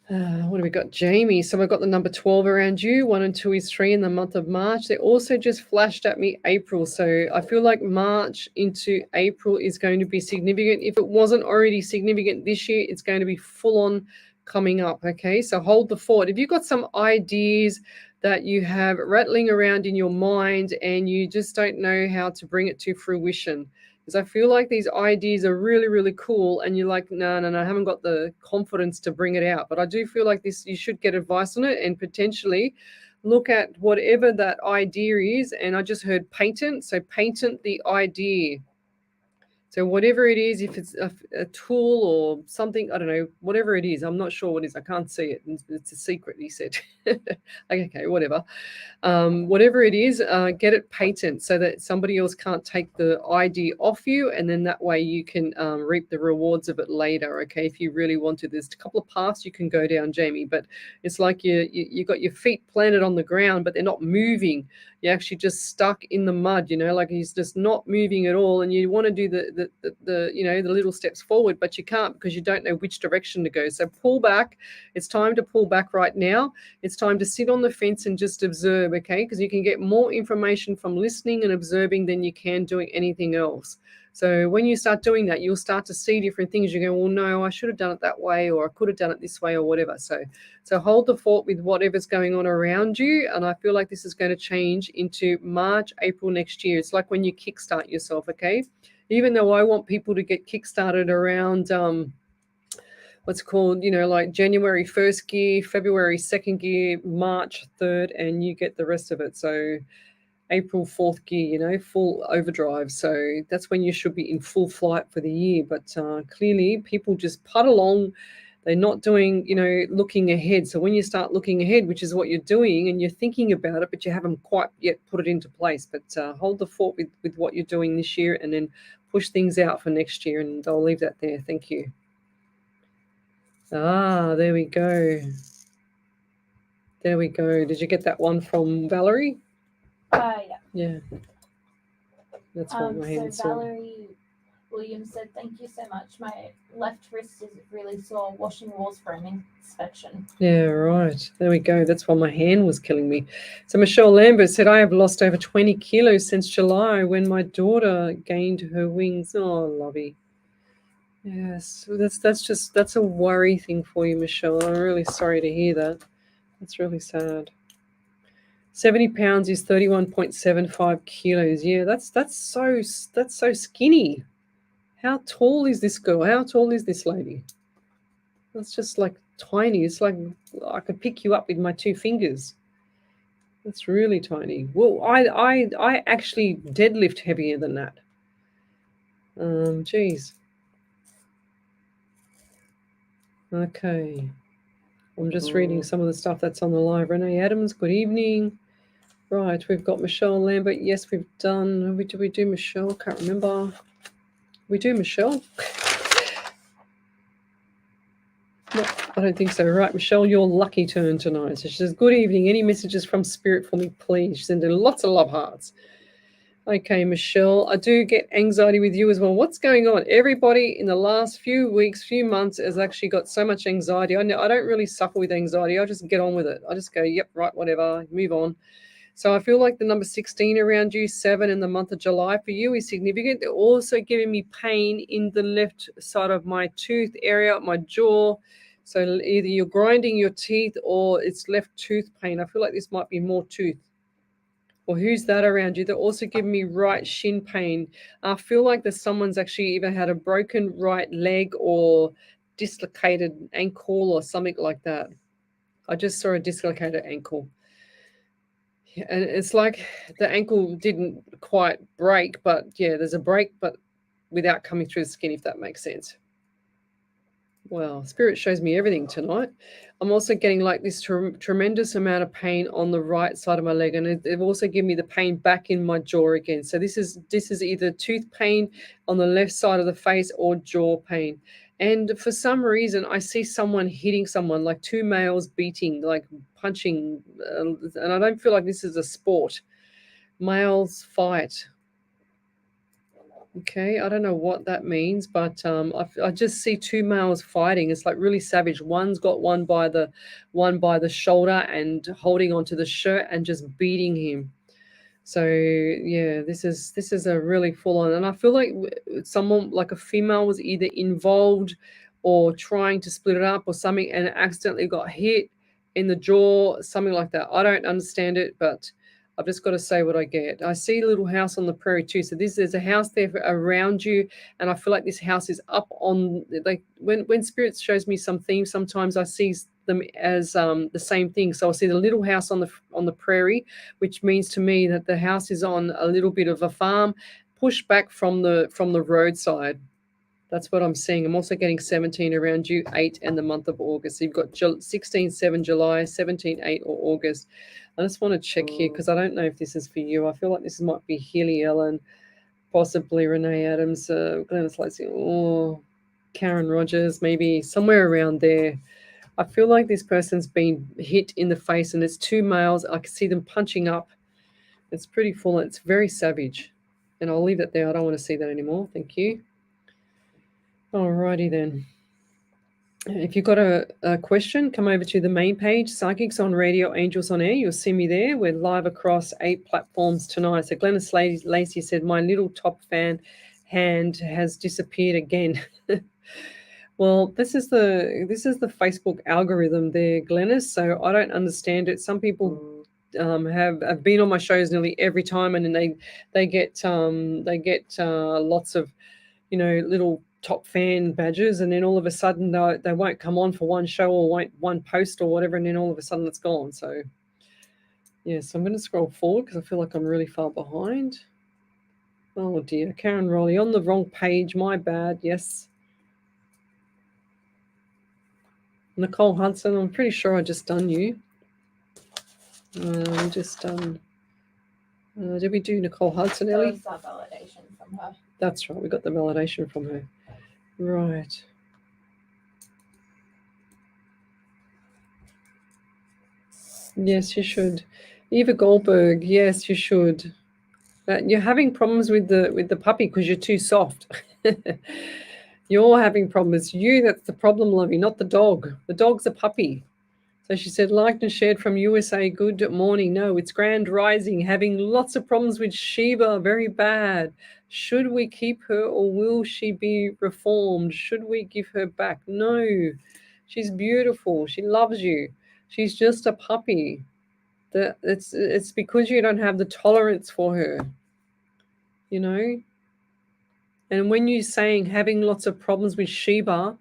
what do we got? Jamie. So we've got the number 12 around you. 1 and 2 is 3 in the month of March. They also just flashed at me April. So I feel like March into April is going to be significant. If it wasn't already significant this year, it's going to be full on coming up. Okay, so hold the fort. If you've got some ideas that you have rattling around in your mind and you just don't know how to bring it to fruition, because I feel like these ideas are really, really cool and you're like, no, I haven't got the confidence to bring it out. But I do feel like you should get advice on it and potentially look at whatever that idea is. And I just heard patent. So patent the idea. So whatever it is, if it's a tool or something, I don't know, whatever it is, I'm not sure what it is. I can't see it. It's a secret, he said. Okay, whatever. Whatever it is, get it patent so that somebody else can't take the idea off you, and then that way you can reap the rewards of it later, okay, if you really want to. There's a couple of paths you can go down, Jamie, but it's like you got your feet planted on the ground, but they're not moving. You're actually just stuck in the mud, like he's just not moving at all, and you want to do the little steps forward, but you can't because you don't know which direction to go. So pull back. It's time to pull back right now. It's time to sit on the fence and just observe, okay? Because you can get more information from listening and observing than you can doing anything else. So when you start doing that, you'll start to see different things. You go, well, no, I should have done it that way, or I could have done it this way, or whatever. So hold the fort with whatever's going on around you. And I feel like this is going to change into March, April next year. It's like when you kickstart yourself, okay? Even though I want people to get kickstarted around what's called, like January 1st gear, February 2nd gear, March 3rd, and you get the rest of it. So April 4th gear, full overdrive. So that's when you should be in full flight for the year. But clearly people just putt along. They're not doing, looking ahead. So when you start looking ahead, which is what you're doing, and you're thinking about it, but you haven't quite yet put it into place. But hold the fort with what you're doing this year, and then push things out for next year. And I'll leave that there. Thank you. There we go. There we go. Did you get that one from Valerie? Yeah. Yeah. That's what my hand So saw. Valerie Williams said, thank you so much. My left wrist is really sore. Washing walls for an inspection. Yeah, right. There we go. That's why my hand was killing me. So Michelle Lambert said, I have lost over 20 kilos since July when my daughter gained her wings. Oh, lovey. Yes, that's a worry thing for you, Michelle. I'm really sorry to hear that. That's really sad. 70 pounds is 31.75 kilos. Yeah, that's so skinny. How tall is this girl? How tall is this lady? That's just like tiny. It's like I could pick you up with my 2 fingers. That's really tiny. Well, I actually deadlift heavier than that. Geez. Okay. I'm just reading some of the stuff that's on the live. Renee Adams, good evening. Right, we've got Michelle Lambert. Yes, we've done. Did we do Michelle? Can't remember. We do Michelle? No, I don't think so. Right, Michelle, your lucky turn tonight. So she says, good evening. Any messages from Spirit for me, please? She's sending lots of love hearts. Okay, Michelle, I do get anxiety with you as well. What's going on? Everybody in the last few weeks, few months has actually got so much anxiety. I don't really suffer with anxiety. I just get on with it. I just go, yep, right, whatever, move on. So I feel like the number 16 around you, 7 in the month of July for you is significant. They're also giving me pain in the left side of my tooth area, my jaw. So either you're grinding your teeth or it's left tooth pain. I feel like this might be more tooth. Or who's that around you? They're also giving me right shin pain. I feel like that someone's actually either had a broken right leg or dislocated ankle or something like that. I just saw a dislocated ankle. Yeah, and it's like the ankle didn't quite break, but yeah, there's a break, but without coming through the skin, if that makes sense. Well, Spirit shows me everything tonight. I'm also getting like this tremendous amount of pain on the right side of my leg, and they've also given me the pain back in my jaw again. So this is either tooth pain on the left side of the face or jaw pain. And for some reason, I see someone hitting someone, like two males beating, like punching, and I don't feel like this is a sport. Males fight. Okay, I don't know what that means, but I just see two males fighting. It's like really savage. One's got one by the shoulder and holding onto the shirt and just beating him. So yeah, this is a really full on, and I feel like someone like a female was either involved or trying to split it up or something, and accidentally got hit in the jaw, something like that. I don't understand it, but I've just got to say what I get. I see a little house on the prairie too. So there's a house there around you, and I feel like this house is up on, like when Spirit shows me some themes, sometimes I see them as the same thing. So I see the little house on the prairie, which means to me that the house is on a little bit of a farm, pushed back from the roadside. That's what I'm seeing. I'm also getting 17 around you, 8 and the month of August. So you've got 16, 7 July, 17, 8 or August. I just want to check here because I don't know if this is for you. I feel like this might be Healy Ellen, possibly Renee Adams, Glennis Lacey, or Karen Rogers, maybe somewhere around there. I feel like this person's been hit in the face, and it's two males. I can see them punching up. It's pretty full. It's very savage. And I'll leave it there. I don't want to see that anymore. Thank you. Alrighty then. If you've got a question, come over to the main page, Psychics on Radio, Angels on Air. You'll see me there. We're live across 8 platforms tonight. So Glennis Lacey said, my little top fan hand has disappeared again. Well, this is the Facebook algorithm there, Glennis. So I don't understand it. Some people have been on my shows nearly every time, and then they get lots of, little top fan badges, and then all of a sudden they won't come on for one show or one post or whatever, and then all of a sudden it's gone. So yeah, so I'm going to scroll forward because I feel like I'm really far behind. Oh dear, Karen Rowley on the wrong page, my bad. Yes, Nicole Hudson, I'm pretty sure I just done you. Did we do Nicole Hudson, Ellie? That was our validation from her. That's right, we got the validation from her. Right. Yes, you should. Eva Goldberg, yes, you should. You're having problems with the puppy because you're too soft. You're having problems. You, that's the problem, Lovey, not the dog. The dog's a puppy. So she said, liked and shared from USA, good morning. No, it's Grand Rising, having lots of problems with Sheba, very bad. Should we keep her or will she be reformed? Should we give her back? No, she's beautiful. She loves you. She's just a puppy. It's because you don't have the tolerance for her, And when you're saying having lots of problems with Sheba,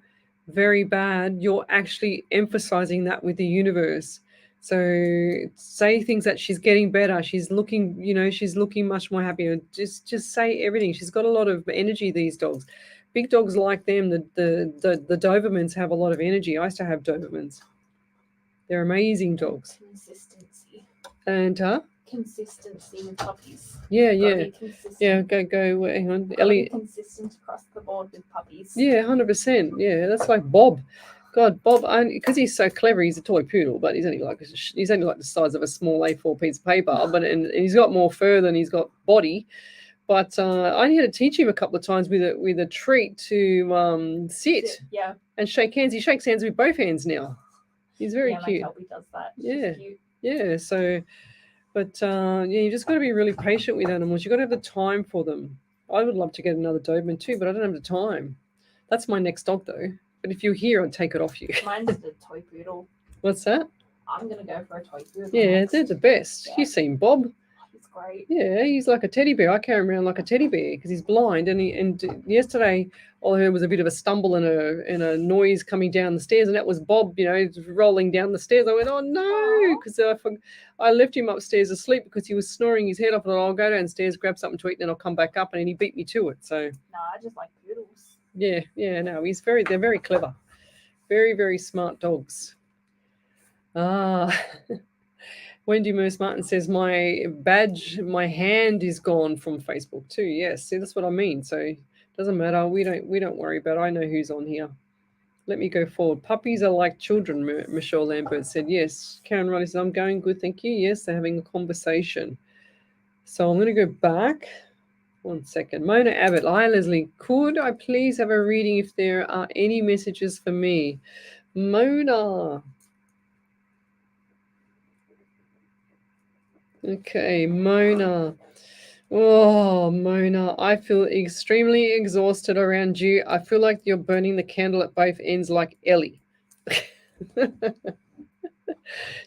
very bad, you're actually emphasizing that with the universe. So say things that she's getting better. She's looking, she's looking much more happier. Just say everything. She's got a lot of energy, these dogs. Big dogs like them, the Dobermans have a lot of energy. I used to have Dobermans. They're amazing dogs. Consistency. And Consistency with puppies. yeah. Gotta be consistent. Yeah, go. Hang on, Gotta Ellie. be consistent across the board with puppies. Yeah, 100%. Yeah, that's like Bob. God, Bob, because he's so clever, he's a toy poodle, but he's only like the size of a small A4 piece of paper. But and he's got more fur than he's got body. But I only had to teach him a couple of times with a treat to sit Yeah. and shake hands. He shakes hands with both hands now. He's very cute. My Kelpie does that. She's Yeah. cute. Yeah. So, but you just got to be really patient with animals. You got to have the time for them. I would love to get another Doberman too, but I don't have the time. That's my next dog though. But if you're here, I'd take it off you. Mine's the toy poodle. What's that? I'm gonna go for a toy poodle. Yeah, next. they're the best. Yeah. You've seen Bob. He's great. Yeah, he's like a teddy bear. I carry him around like a teddy bear because he's blind. And yesterday, all I heard was a bit of a stumble and a noise coming down the stairs, and that was Bob, rolling down the stairs. I went, oh no, because I left him upstairs asleep because he was snoring his head off. And I'll go downstairs, grab something to eat, then I'll come back up, and he beat me to it. So No, I just like poodles. yeah, no, they're very clever, very, very smart dogs. Wendy Moose Martin says my hand is gone from Facebook too. Yes, see, that's what I mean. So it doesn't matter. We don't worry about it. I know who's on here. Let me go forward. Puppies are like children, Michelle Lambert said. Yes. Karen Riley says, I'm going good, thank you. Yes, they're having a conversation. So I'm going to go back. 1 second. Mona Abbott. Hi, Leslie. Could I please have a reading if there are any messages for me? Mona. Okay, Mona. Oh, Mona, I feel extremely exhausted around you. I feel like you're burning the candle at both ends like Ellie.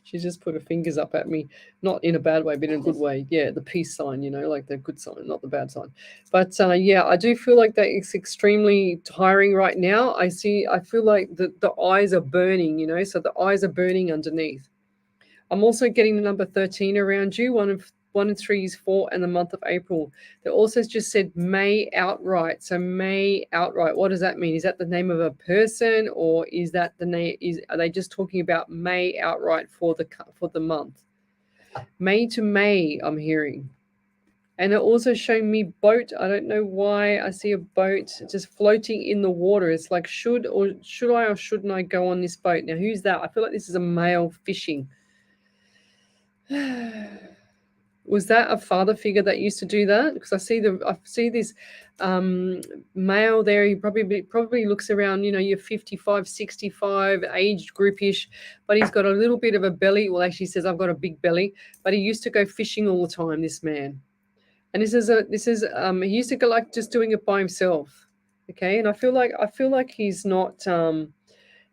She just put her fingers up at me, not in a bad way, but in a good way. Yeah, the peace sign, like the good sign, not the bad sign. But yeah, I do feel like that it's extremely tiring right now. I feel like the eyes are burning, so the eyes are burning underneath. I'm also getting the number 13 around you. 1 and 3 is 4, and the month of April. They also just said May outright. So May outright. What does that mean? Is that the name of a person, or is that the name? Are they just talking about May outright for the month? May to May, I'm hearing. And they're also showing me boat. I don't know why I see a boat just floating in the water. It's like should I or shouldn't I go on this boat? Now who's that? I feel like this is a male fishing. Was that a father figure that used to do that? Because I see this male there. He probably looks around, you're 55, 65, age groupish, but he's got a little bit of a belly. Well, actually, he says I've got a big belly, but he used to go fishing all the time. This man, and he used to go like just doing it by himself. Okay, and I feel like he's not.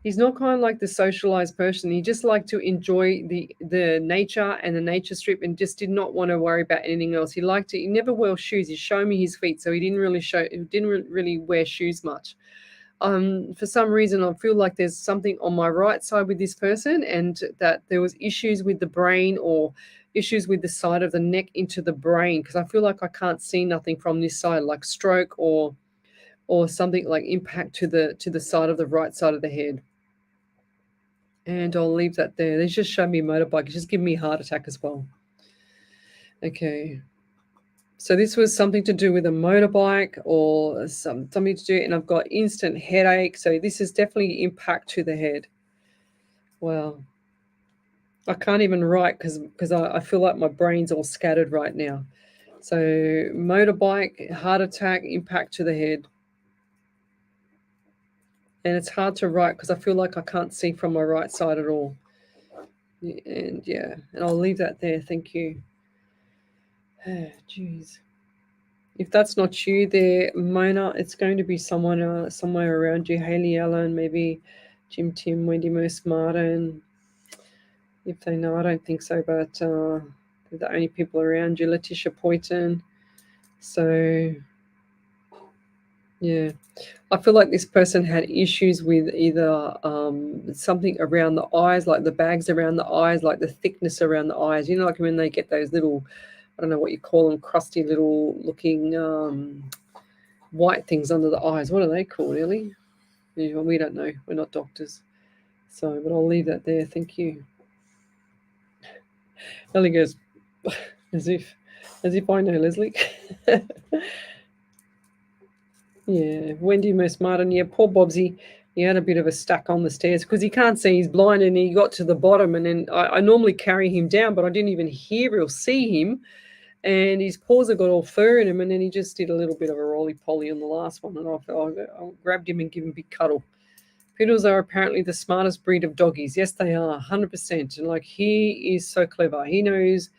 He's not kind of like the socialized person. He just liked to enjoy the nature and the nature strip and just did not want to worry about anything else. He never wore shoes. He's showing me his feet, so he didn't really wear shoes much. For some reason, I feel like there's something on my right side with this person, and that there was issues with the brain or issues with the side of the neck into the brain, because I feel like I can't see nothing from this side, like stroke or something like impact to the side of the right side of the head. And I'll leave that there. They just showed me a motorbike. It's just giving me a heart attack as well. Okay. So this was something to do with a motorbike or something to do, and I've got instant headache. So this is definitely impact to the head. Wow. I can't even write because I feel like my brain's all scattered right now. So motorbike, heart attack, impact to the head. And it's hard to write because I feel like I can't see from my right side at all. And yeah, and I'll leave that there. Thank you. Jeez. If that's not you there, Mona, it's going to be someone somewhere around you. Haley Allen, maybe Jim Tim, Wendy Moose Martin. If they know, I don't think so, but they're the only people around you. Letitia Poyton. So Yeah. I feel like this person had issues with either something around the eyes, like the bags around the eyes, like the thickness around the eyes. You know, like when they get those little, I don't know what you call them, crusty little looking white things under the eyes. What are they called, Ellie? We don't know. We're not doctors. So, but I'll leave that there. Thank you. Ellie goes, as if I know, Leslie. Yeah, Wendy Miss Martin. Yeah, poor Bobsy. He had a bit of a stuck on the stairs because he can't see. He's blind, and he got to the bottom. And then I normally carry him down, but I didn't even hear or see him. And his paws have got all fur in him. And then he just did a little bit of a roly poly on the last one. And I grabbed him and give him a big cuddle. Poodles are apparently the smartest breed of doggies. Yes, they are, 100%. And like, he is so clever. He knows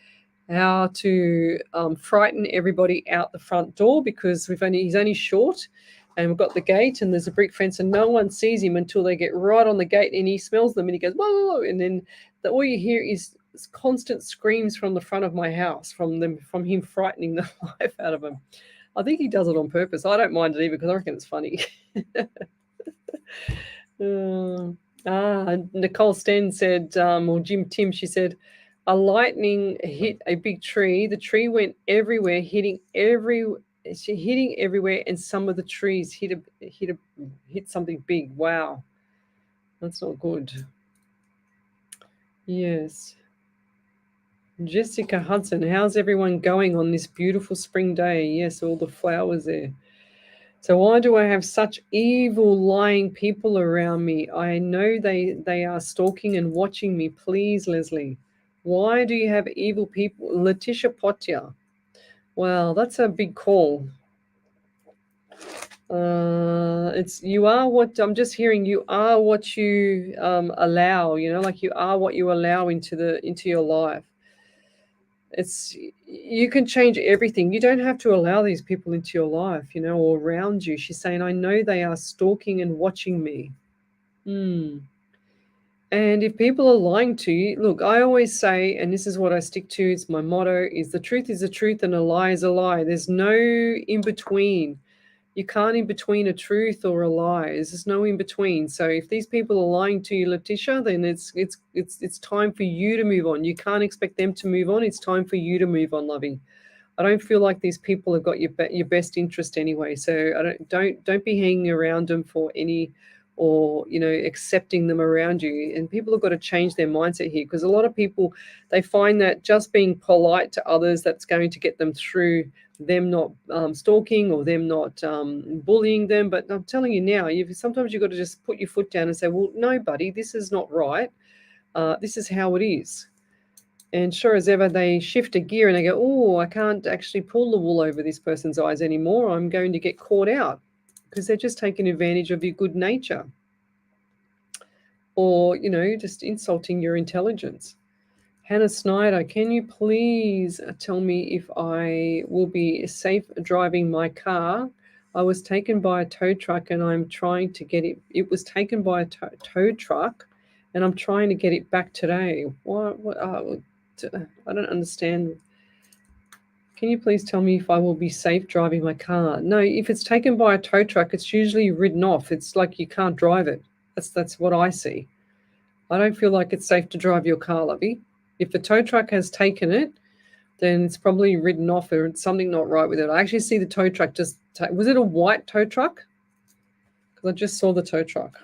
how to frighten everybody out the front door because he's only short, and we've got the gate and there's a brick fence, and no one sees him until they get right on the gate, and he smells them and he goes whoa, and then all you hear is constant screams from the front of my house from him frightening the life out of him. I think he does it on purpose. I don't mind it either because I reckon it's funny. Nicole Sten said, or Jim Tim, she said, a lightning hit a big tree. The tree went everywhere, hitting everywhere, and some of the trees hit something big. Wow, that's not good. Yes. Jessica Hudson, how's everyone going on this beautiful spring day? Yes, all the flowers there. So why do I have such evil, lying people around me? I know they are stalking and watching me. Please, Leslie. Why do you have evil people? Letitia Potya. Well, that's a big call. You are what I'm just hearing. You are what you allow. You know, like you are what you allow into your life. You can change everything. You don't have to allow these people into your life, you know, or around you. She's saying, I know they are stalking and watching me. And if people are lying to you, look, I always say, and this is what I stick to, it's my motto, is the truth is the truth and a lie is a lie. There's no in between. You can't in between a truth or a lie. There's no in between. So if these people are lying to you, Letitia, then it's time for you to move on. You can't expect them to move on. It's time for you to move on, lovey. I don't feel like these people have got your best interest anyway. So don't be hanging around them for any, or you know, accepting them around you. And people have got to change their mindset here, because a lot of people, they find that just being polite to others, that's going to get them through them not stalking or them not bullying them. But I'm telling you now, sometimes you've got to just put your foot down and say, well, no, buddy, this is not right. This is how it is. And sure as ever, they shift a gear and they go, oh, I can't actually pull the wool over this person's eyes anymore. I'm going to get caught out, because they're just taking advantage of your good nature, or, you know, just insulting your intelligence. Hannah Snyder, can you please tell me if I will be safe driving my car? I was taken by a tow truck and I'm trying to get it. It was taken by a tow truck and I'm trying to get it back today. What I don't understand. Can you please tell me if I will be safe driving my car? No, if it's taken by a tow truck, it's usually ridden off. It's like you can't drive it. That's what I see. I don't feel like it's safe to drive your car, lovey. If the tow truck has taken it, then it's probably ridden off, or it's something not right with it. I actually see the tow truck just was it a white tow truck? Because I just saw the tow truck.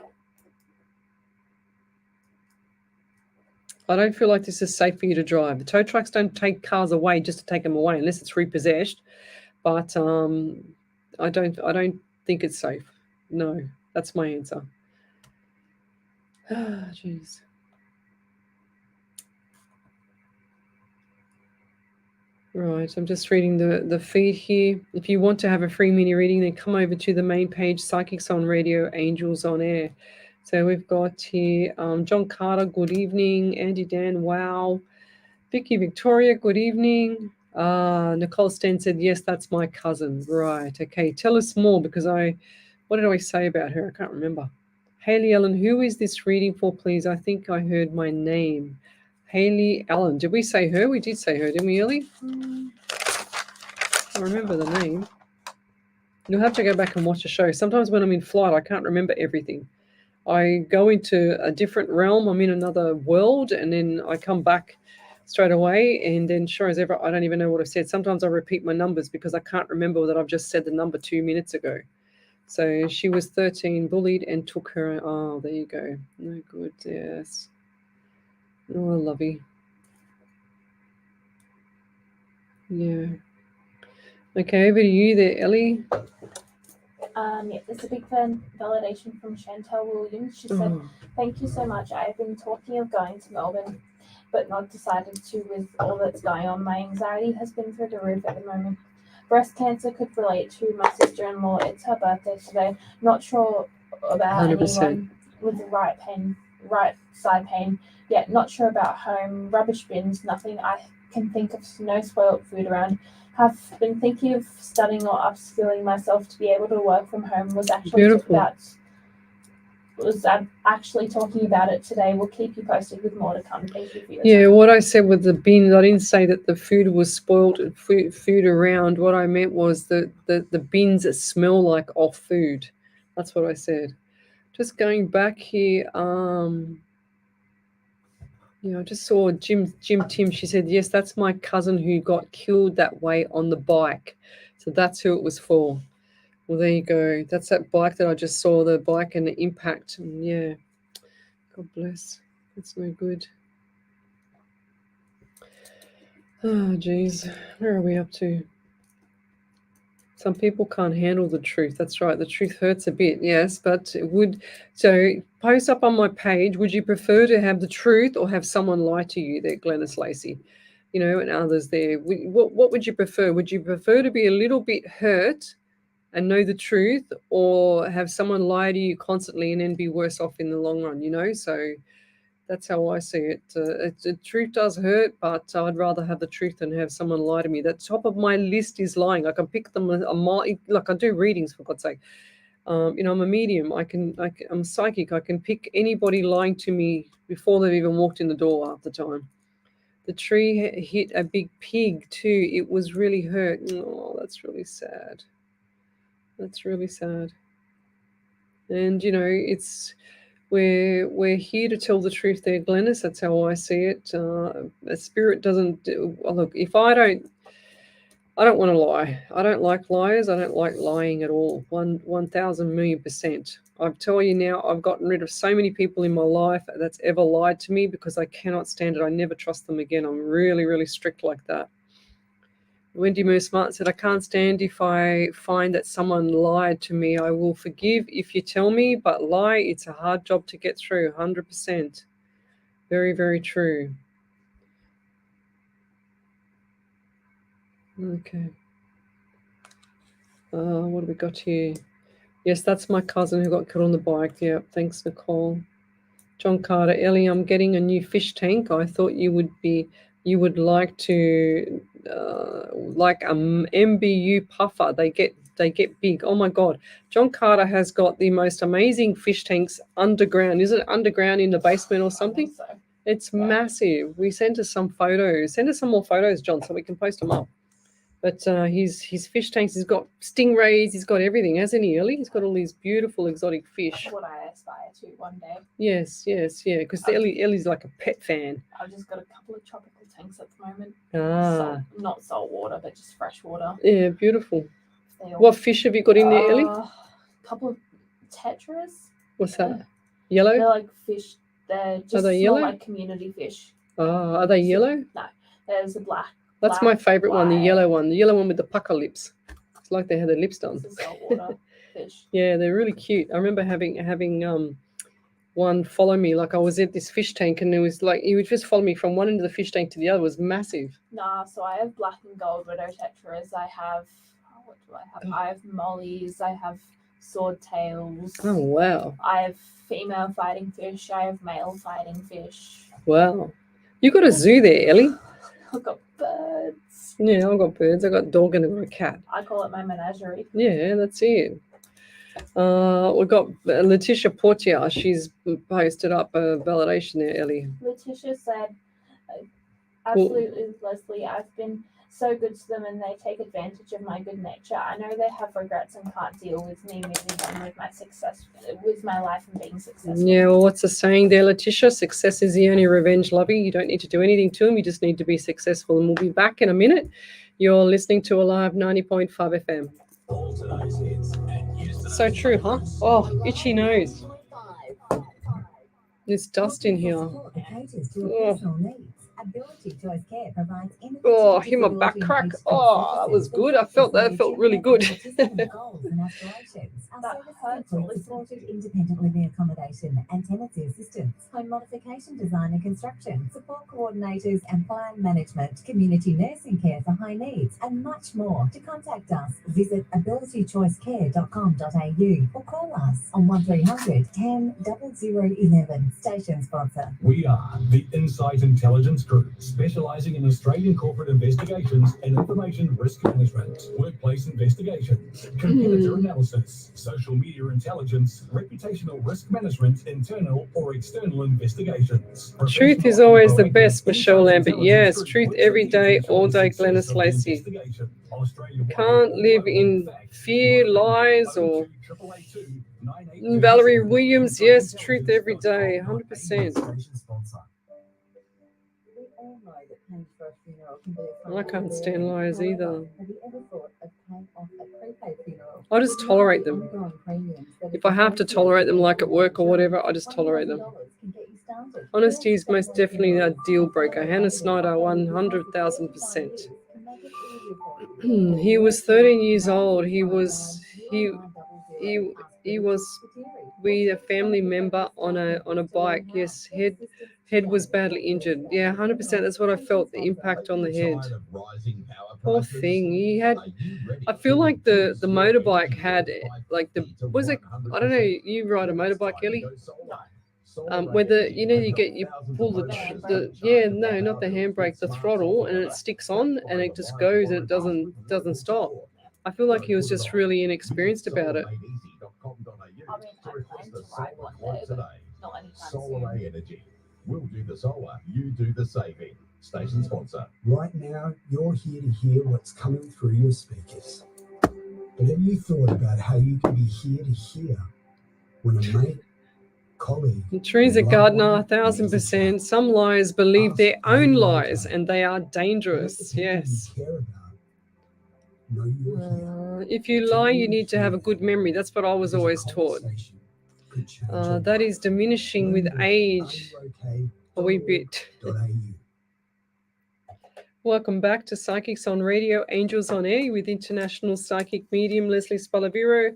I don't feel like this is safe for you to drive. The tow trucks don't take cars away just to take them away unless it's repossessed. But I don't think it's safe. No, that's my answer. Ah, jeez. Right, I'm just reading the feed here. If you want to have a free mini reading, then come over to the main page, Psychics on Radio, Angels on Air. So we've got here John Carter, good evening. Andy Dan, wow. Vicky Victoria, good evening. Nicole Sten said, yes, that's my cousin. Right, okay. Tell us more, because what did I say about her? I can't remember. Haley Ellen, who is this reading for, please? I think I heard my name. Haley Allen. Did we say her? We did say her, didn't we, Ellie? I remember the name. You'll have to go back and watch the show. Sometimes when I'm in flight, I can't remember everything. I go into a different realm. I'm in another world, and then I come back straight away. And then, sure as ever, I don't even know what I've said. Sometimes I repeat my numbers because I can't remember that I've just said the number 2 minutes ago. So she was 13, bullied, and took her. Oh, there you go. No good. Yes. Oh, lovey. Yeah. Okay, over to you there, Ellie. Yeah, there's a big fan validation from Chantel Williams. She said, Oh, "Thank you so much. I have been talking of going to Melbourne, but not decided to with all that's going on. My anxiety has been through the roof at the moment. Breast cancer could relate to my sister-in-law. It's her birthday today. Not sure about 100%. anyone with right side pain. Yet not sure about home. Rubbish bins. Nothing I can think of. No spoiled food around. Have been thinking of studying or upskilling myself to be able to work from home. Was actually talking about it today. We'll keep you posted with more to come. Thank you for your Yeah, time." what I said with the bins, I didn't say that the food was spoiled and food around. What I meant was the bins that smell like off food. That's what I said. Just going back here, I just saw Jim Tim. She said, yes, that's my cousin who got killed that way on the bike. So that's who it was for. Well, there you go. That's that bike that I just saw, the bike and the impact. And yeah, God bless. That's no good. Oh, geez. Where are we up to? Some people can't handle the truth. That's right. The truth hurts a bit, yes, but it would. So post up on my page, would you prefer to have the truth or have someone lie to you there, Glennis Lacey? And others there. What would you prefer? Would you prefer to be a little bit hurt and know the truth, or have someone lie to you constantly and then be worse off in the long run? So that's how I see it. The truth does hurt, but I'd rather have the truth than have someone lie to me. The top of my list is lying. I can pick them a mile. Like I do readings, for God's sake. I'm a medium. I'm psychic. I can pick anybody lying to me before they've even walked in the door half the time. The tree hit a big pig too. It was really hurt. Oh, that's really sad. That's really sad. And it's we're here to tell the truth there, Glennis. That's how I see it. A spirit doesn't look. If I don't want to lie. I don't like liars. I don't like lying at all. 1,000,000,000%. I tell you now, I've gotten rid of so many people in my life that's ever lied to me because I cannot stand it. I never trust them again. I'm really, really strict like that. Wendy Moore Smart said, I can't stand if I find that someone lied to me. I will forgive if you tell me, but lie, it's a hard job to get through, 100%. Very, very true. Okay. What have we got here? Yes, that's my cousin who got killed on the bike. Yeah, thanks, Nicole. John Carter, Ellie, I'm getting a new fish tank. I thought you would like to like MBU puffer. They get big. Oh my God. John Carter has got the most amazing fish tanks underground. Is it underground in the basement or something? I think so. It's massive. We sent us some photos. Send us some more photos, John, so we can post them up. But his fish tanks, he's got stingrays, he's got everything, hasn't he, Ellie? He's got all these beautiful exotic fish. That's what I aspire to one day. Yes, yeah. Because Ellie's like a pet fan. I've just got a couple of tropical tanks at the moment. Not salt water, but just fresh water. Yeah, beautiful. What fish have you got in there, Ellie? A couple of tetras. What's that? Yellow? They're like fish. They're just yellow? like community fish. Are they yellow? No, there's a black. That's my favourite one, the yellow one. The yellow one with the pucker lips. It's like they had their lips done. It's a saltwater fish. Yeah, they're really cute. I remember having one follow me. Like I was at this fish tank and it was like he would just follow me from one end of the fish tank to the other. It was massive. Nah, so I have black and gold widow tetras. I have what do I have? I have mollies. I have swordtails. Oh wow. I have female fighting fish. I have male fighting fish. Wow. You got a zoo there, Ellie. I've got birds. Yeah, I've got birds. I've got a dog and I've got a cat. I call it my menagerie. Yeah, that's it. We've got Letitia Portier. She's posted up a validation there, Ellie. Letitia said, absolutely, Leslie, I've been so good to them and they take advantage of my good nature, I know they have regrets and can't deal with me moving on with my success, with my life and being successful. Yeah, well, what's the saying there, Letitia? Success is the only revenge, lovey. You don't need to do anything to them. You just need to be successful. And we'll be back in a minute. You're listening to Alive 90.5 FM. All today's hits and use So true, huh? Oh, itchy nose. There's dust in here. Oh, I hear my back crack. Oh, that was good. I felt that. It felt really good. Supported independent living accommodation and tenancy assistance, home modification design and construction, support coordinators and plan management, community nursing care for high needs, and much more. To contact us, visit abilitychoicecare.com.au or call us on 1300 10 0011. Station sponsor. We are the Insight Intelligence Group, specialising in Australian corporate investigations and information risk management, workplace investigations, competitor analysis, social media intelligence, reputational risk management, internal or external investigations. Truth is always the best, Michelle Lambert. Yes, truth every day, all day, Glennis Lacey. Can't live in fear, lies, or Valerie Williams. Yes, truth every day, 100%. Station sponsor. We all know that paying for a funeral can be a I can't stand lies either. Have you ever thought of paying off a prepaid funeral? I just tolerate them. If I have to tolerate them, like at work or whatever, I just tolerate them. Honesty is most definitely a deal breaker. Hannah Snyder, 100,000%. He was 13 years old. He was with a family member on a bike. Yes, head was badly injured. Yeah, 100%. That's what I felt, the impact on the head. Poor thing. He had. I feel like the motorbike had like the was it? I don't know. You ride a motorbike, Ellie? Whether you pull the not the handbrake, the throttle, and it sticks on and it just goes and it doesn't stop. I feel like he was just really inexperienced about it. I mean, I plan to ride one day, but not anytime Solar soon. Energy. We'll do the solar, you do the saving. Station sponsor. Right now, you're here to hear what's coming through your speakers. But have you thought about how you can be here to hear when a mate, colleague, Teresa loved Gardner, one 1,000%. Some liars believe their own lies, and they are dangerous. Yes. You care about, know you're here. If you lie, you need to have a good memory. That's what I was always taught. That is diminishing with age a wee bit. Welcome back to Psychics on Radio, Angels on Air with international psychic medium Lesley Spaliviero.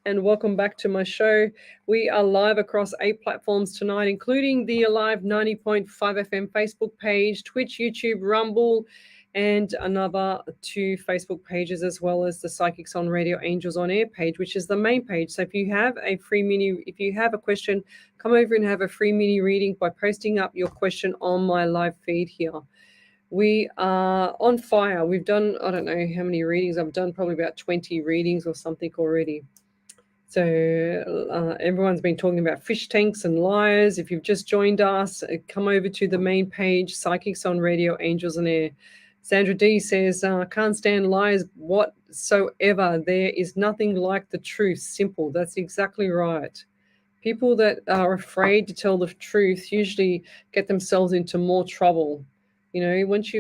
And welcome back to my show. We are live across 8 platforms tonight, including the Alive 90.5 FM Facebook page, Twitch, YouTube, Rumble, and another 2 Facebook pages, as well as the Psychics on Radio Angels on Air page, which is the main page. So if you have a question, come over and have a free mini reading by posting up your question on my live feed here. We are on fire. We've done, I don't know how many readings. I've done probably about 20 readings or something already. So everyone's been talking about fish tanks and liars. If you've just joined us, come over to the main page, Psychics on Radio, Angels on Air. Sandra D says, can't stand lies whatsoever. There is nothing like the truth. Simple. That's exactly right. People that are afraid to tell the truth usually get themselves into more trouble. You know, once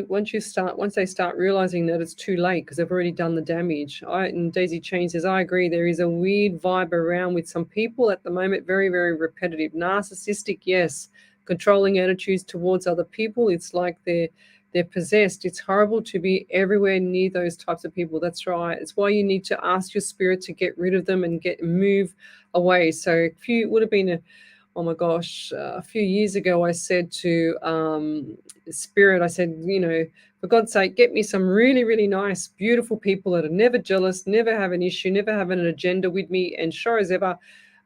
they start realizing that it's too late because they've already done the damage. And Daisy Chain says, I agree. There is a weird vibe around with some people at the moment. Very, very repetitive. Narcissistic, yes. Controlling attitudes towards other people. It's like they're possessed. It's horrible to be everywhere near those types of people. That's right. It's why you need to ask your spirit to get rid of them and move away. So if you would have been a few years ago, I said to Spirit, I said, for God's sake, get me some really, really nice, beautiful people that are never jealous, never have an issue, never have an agenda with me. And sure as ever,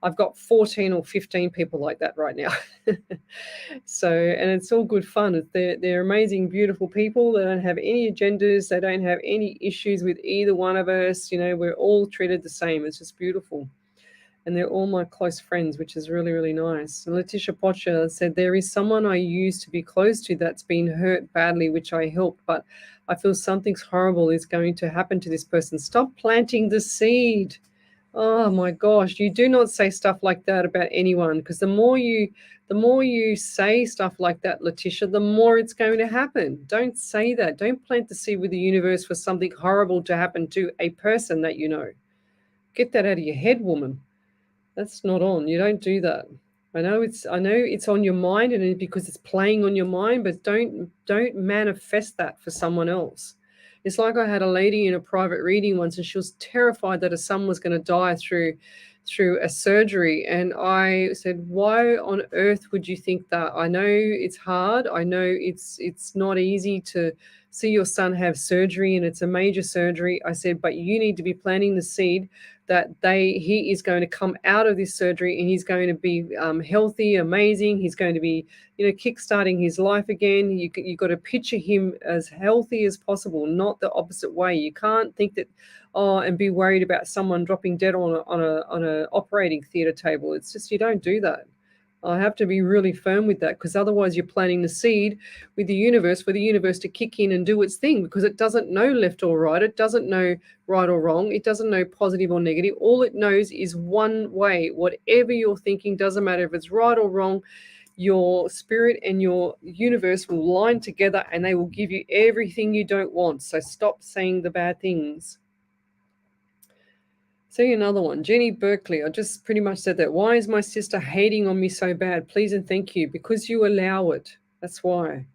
I've got 14 or 15 people like that right now. And it's all good fun. They're amazing, beautiful people. They don't have any agendas. They don't have any issues with either one of us. We're all treated the same. It's just beautiful. and they're all my close friends, which is really, really nice. And Letitia Pocher said, there is someone I used to be close to that's been hurt badly, which I helped, but I feel something's horrible is going to happen to this person. Stop planting the seed. Oh my gosh, you do not say stuff like that about anyone, because the more you say stuff like that, Letitia, the more it's going to happen. Don't say that. Don't plant the seed with the universe for something horrible to happen to a person that you know. Get that out of your head, woman. That's not on. You don't do that. I know it's on your mind, and because it's playing on your mind, but don't manifest that for someone else. It's like I had a lady in a private reading once, and she was terrified that her son was going to die through a surgery. And I said, why on earth would you think that? I know it's hard. I know it's not easy to see your son have surgery, and it's a major surgery. I said, but you need to be planting the seed that he is going to come out of this surgery, and he's going to be healthy, amazing. He's going to be, kickstarting his life again. You got to picture him as healthy as possible, not the opposite way. You can't think that, and be worried about someone dropping dead on a operating theatre table. It's just, you don't do that. I have to be really firm with that, because otherwise you're planting the seed with the universe for the universe to kick in and do its thing, because it doesn't know left or right. It doesn't know right or wrong. It doesn't know positive or negative. All it knows is one way. Whatever you're thinking, doesn't matter if it's right or wrong, your spirit and your universe will line together and they will give you everything you don't want. So stop saying the bad things. See another one. Jenny Berkeley. I just pretty much said that. Why is my sister hating on me so bad? Please and thank you. Because you allow it. That's why.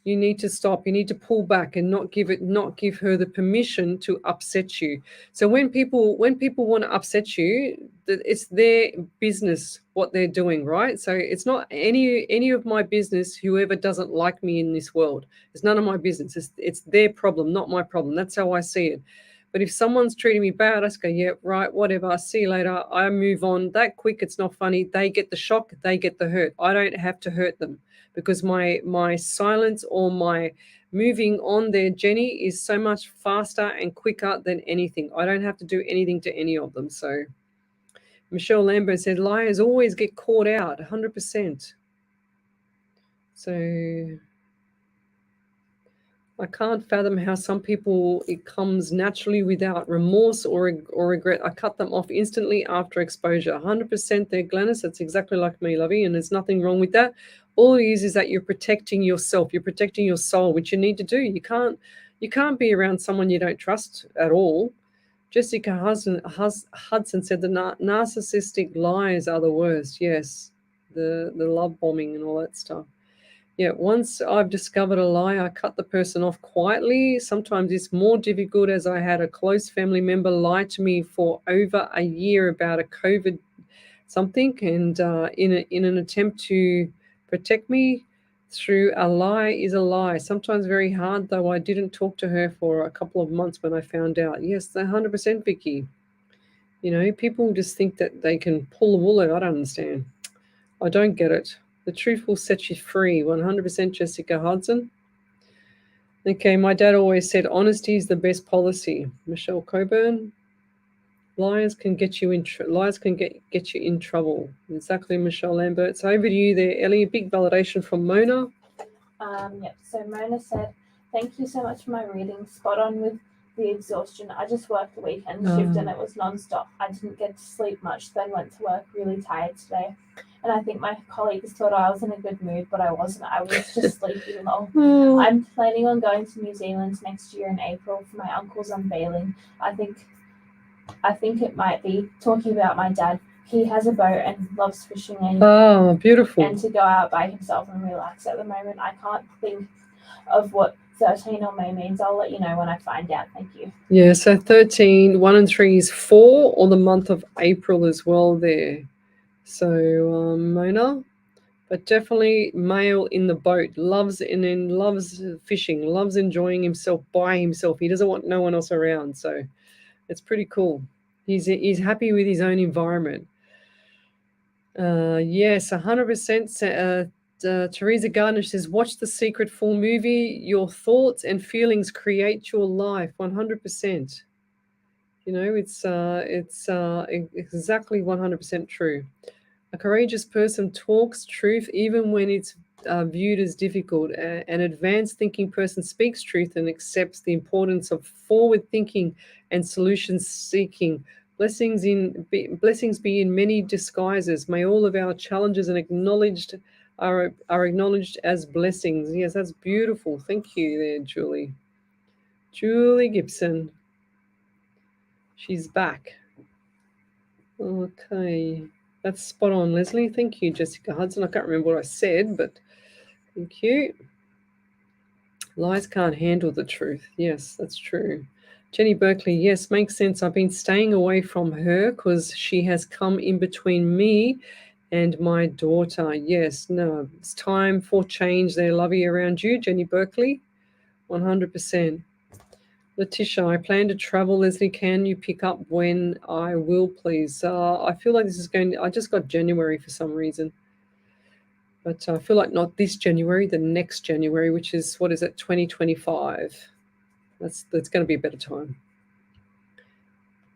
You need to stop. You need to pull back and not give her the permission to upset you. So when people want to upset you, it's their business what they're doing, right? So it's not any of my business. Whoever doesn't like me in this world, it's none of my business. It's their problem, not my problem. That's how I see it. But if someone's treating me bad, I just go, yeah, right, whatever. I'll see you later. I move on that quick. It's not funny. They get the shock. They get the hurt. I don't have to hurt them, because my silence or my moving on there, Jenny, is so much faster and quicker than anything. I don't have to do anything to any of them. So Michelle Lambert said, liars always get caught out, 100%. So I can't fathom how some people, it comes naturally without remorse or regret. I cut them off instantly after exposure. 100% there, Glennis. That's exactly like me, lovey, and there's nothing wrong with that. All it is that you're protecting yourself. You're protecting your soul, which you need to do. You can't be around someone you don't trust at all. Jessica Hudson said the narcissistic lies are the worst. Yes, the love bombing and all that stuff. Yeah, once I've discovered a lie, I cut the person off quietly. Sometimes it's more difficult, as I had a close family member lie to me for over a year about a COVID something, and in an attempt to protect me through a lie is a lie. Sometimes very hard, though. I didn't talk to her for a couple of months when I found out. Yes, 100%, Vicky. People just think that they can pull the wool out. I don't understand. I don't get it. The truth will set you free, 100%, Jessica Hudson. Okay, my dad always said honesty is the best policy. Michelle Coburn. Lies can get you in get you in trouble. Exactly, Michelle Lambert. So over to you there, Ellie. Big validation from Mona. Yep. So Mona said, "Thank you so much for my reading. Spot on with the exhaustion. I just worked the weekend shift and it was non-stop. I didn't get to sleep much, then went to work really tired today. And I think my colleagues thought I was in a good mood, but I wasn't. I was just sleepy long. I'm planning on going to New Zealand next year in April for my uncle's unveiling. I think it might be talking about my dad. He has a boat and loves fishing Beautiful. and to go out by himself and relax. At the moment, I can't think of what 13 or May means. I'll let you know when I find out. Thank you." Yeah, so 13, 1 and 3 is 4, or the month of April as well there. So Mona, but definitely male in the boat, loves fishing, loves enjoying himself by himself. He doesn't want no one else around. So it's pretty cool. He's happy with his own environment. Yes, 100%. Teresa Gardner says, watch The Secret full movie. Your thoughts and feelings create your life, 100%. You know, it's exactly 100% true. A courageous person talks truth even when it's viewed as difficult. An advanced thinking person speaks truth and accepts the importance of forward thinking and solution seeking. Blessings be in many disguises. May all of our challenges and acknowledged are acknowledged as blessings. Yes, that's beautiful. Thank you there, Julie. Julie Gibson. She's back. Okay. That's spot on, Leslie. Thank you, Jessica Hudson. I can't remember what I said, but thank you. Lies can't handle the truth. Yes, that's true. Jenny Berkeley, yes, makes sense. I've been staying away from her because she has come in between me and my daughter. Yes, no, it's time for change there, lovey, around you, Jenny Berkeley. 100%. Letitia, I plan to travel. Leslie, can you pick up when I will, please? I feel like this is I just got January for some reason. But I feel like not this January, the next January, which is, what is it, 2025. That's going to be a better time.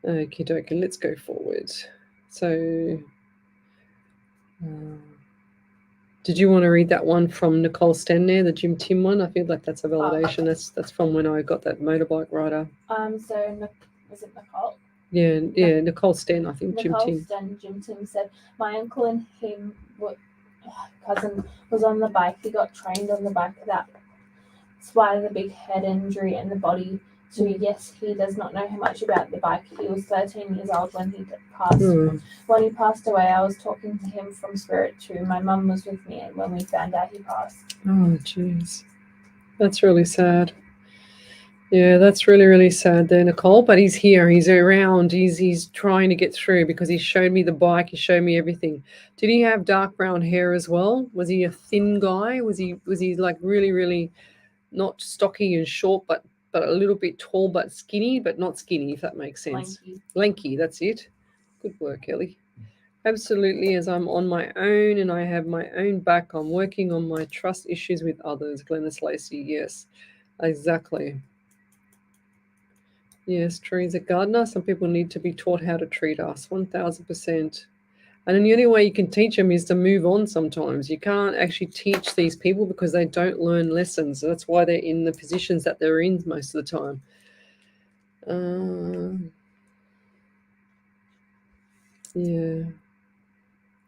Okie dokie, let's go forward. So, did you want to read that one from Nicole Sten there, the Jim Tim one? I feel like that's a validation. That's from when I got that motorbike rider. So was it Nicole? Yeah, Nicole Sten, I think. Nicole Jim Tim. Sten, Jim Tim said, my uncle and him cousin was on the bike. He got trained on the bike. That's why the big head injury and the body too. Yes, he does not know how much about the bike. He was 13 years old when he passed. When he passed away, I was talking to him from spirit too. My mum was with me when we found out he passed. Oh, jeez. That's really sad. Yeah, that's really, really sad there, Nicole. But he's here. He's around. He's trying to get through because he showed me the bike. He showed me everything. Did he have dark brown hair as well? Was he a thin guy? Was he like really, really not stocky and short, but a little bit tall but skinny, but not skinny, if that makes sense? Lanky, that's it. Good work, Ellie. Absolutely, as I'm on my own and I have my own back, I'm working on my trust issues with others. Glennis Lacey, yes, exactly. Yes, Teresa Gardner, some people need to be taught how to treat us, 1000%. And then the only way you can teach them is to move on sometimes. You can't actually teach these people because they don't learn lessons. That's why they're in the positions that they're in most of the time. Yeah.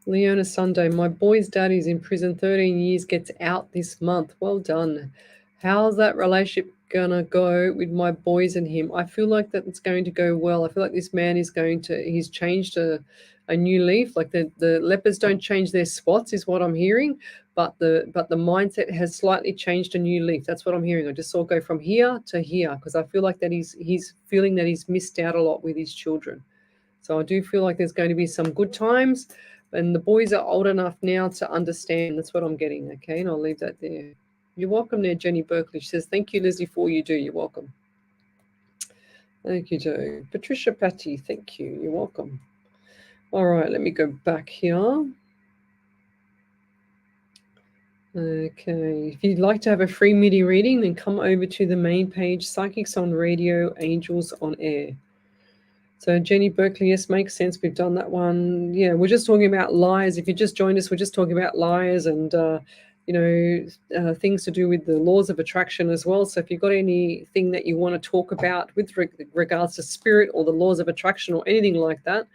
Leona Sunday, my boy's dad is in prison 13 years, gets out this month. Well done. How's that relationship gonna go with my boys and him? I feel like that it's going to go well. I feel like this man is he's changed a new leaf. Like the leopards don't change their spots is what I'm hearing, but the mindset has slightly changed a new leaf. That's what I'm hearing. I just saw go from here to here because I feel like that he's feeling that he's missed out a lot with his children. So I do feel like there's going to be some good times. And the boys are old enough now to understand. That's what I'm getting, okay? And I'll leave that there. You're welcome there, Jenny Berkeley. She says, thank you, Leslie, for all you do. You're welcome. Thank you, Joe. Patricia Patty, thank you. You're welcome. All right, let me go back here. Okay, if you'd like to have a free MIDI reading, then come over to the main page, Psychics on Radio, Angels on Air. So Jenny Berkeley, yes, makes sense. We've done that one. Yeah, we're just talking about lies. If you just joined us, we're just talking about lies and, things to do with the laws of attraction as well. So if you've got anything that you want to talk about with regards to spirit or the laws of attraction or anything like that,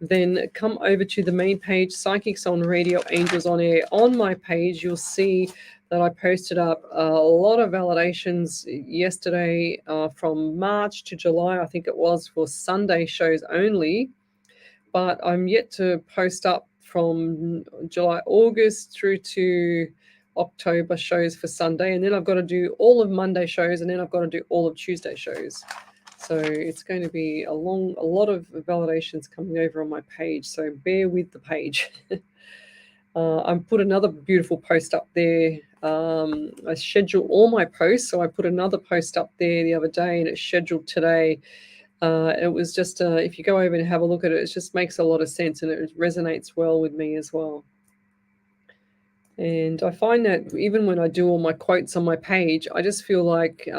then come over to the main page, Psychics on Radio, Angels on Air. On my page, you'll see that I posted up a lot of validations yesterday from March to July, I think it was, for Sunday shows only. But I'm yet to post up from July, August through to October shows for Sunday. And then I've got to do all of Monday shows, and then I've got to do all of Tuesday shows. So it's going to be a lot of validations coming over on my page. So bear with the page. I put another beautiful post up there. I schedule all my posts. So I put another post up there the other day and it's scheduled today. It was just, if you go over and have a look at it, it just makes a lot of sense and it resonates well with me as well. And I find that even when I do all my quotes on my page, I just feel like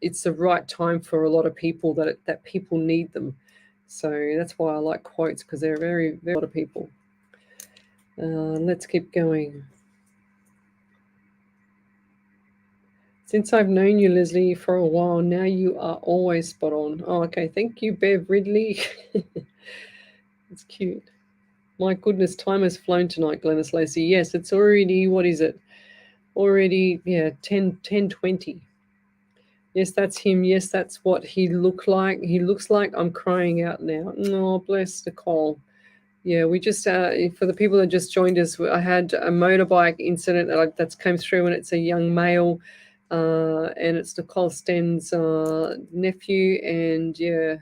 it's the right time for a lot of people that people need them. So that's why I like quotes, because they're very, very a lot of people. Let's keep going. Since I've known you, Lesley, for a while now, you are always spot on. Oh, okay. Thank you, Bev Ridley. It's cute. My goodness, time has flown tonight, Glennis Lacey. Yes, it's already, what is it? Already, yeah, 10:20. Yes, that's him. Yes, that's what he looked like. He looks like. I'm crying out now. Oh, bless Nicole. Yeah, we just, for the people that just joined us, I had a motorbike incident that's come through, and it's a young male, and it's Nicole Sten's nephew, and yeah, I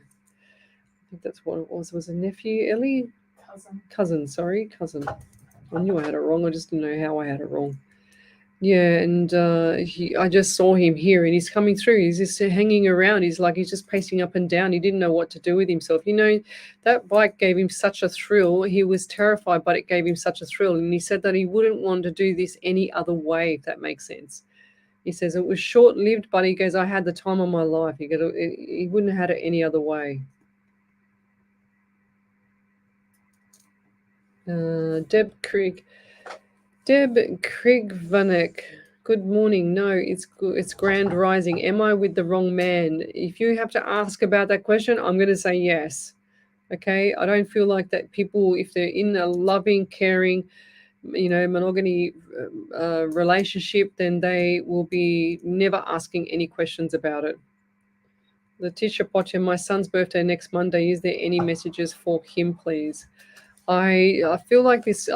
think that's what it was. Was a nephew, Ellie? Cousin, sorry, cousin. I knew I had it wrong. I just didn't know how I had it wrong. Yeah, and I just saw him here, and he's coming through. He's just hanging around. He's just pacing up and down. He didn't know what to do with himself. You know, that bike gave him such a thrill. He was terrified, but it gave him such a thrill. And he said that he wouldn't want to do this any other way, if that makes sense. He says it was short-lived, but he goes, I had the time of my life. He wouldn't have had it any other way. Deb Kriegvanek. Good morning. No, it's grand rising. Am I with the wrong man? If you have to ask about that question, I'm going to say yes. Okay, I don't feel like that people, if they're in a loving, caring, monogamy relationship, then they will be never asking any questions about it. Letitia Potter, my son's birthday next Monday. Is there any messages for him, please? I feel like this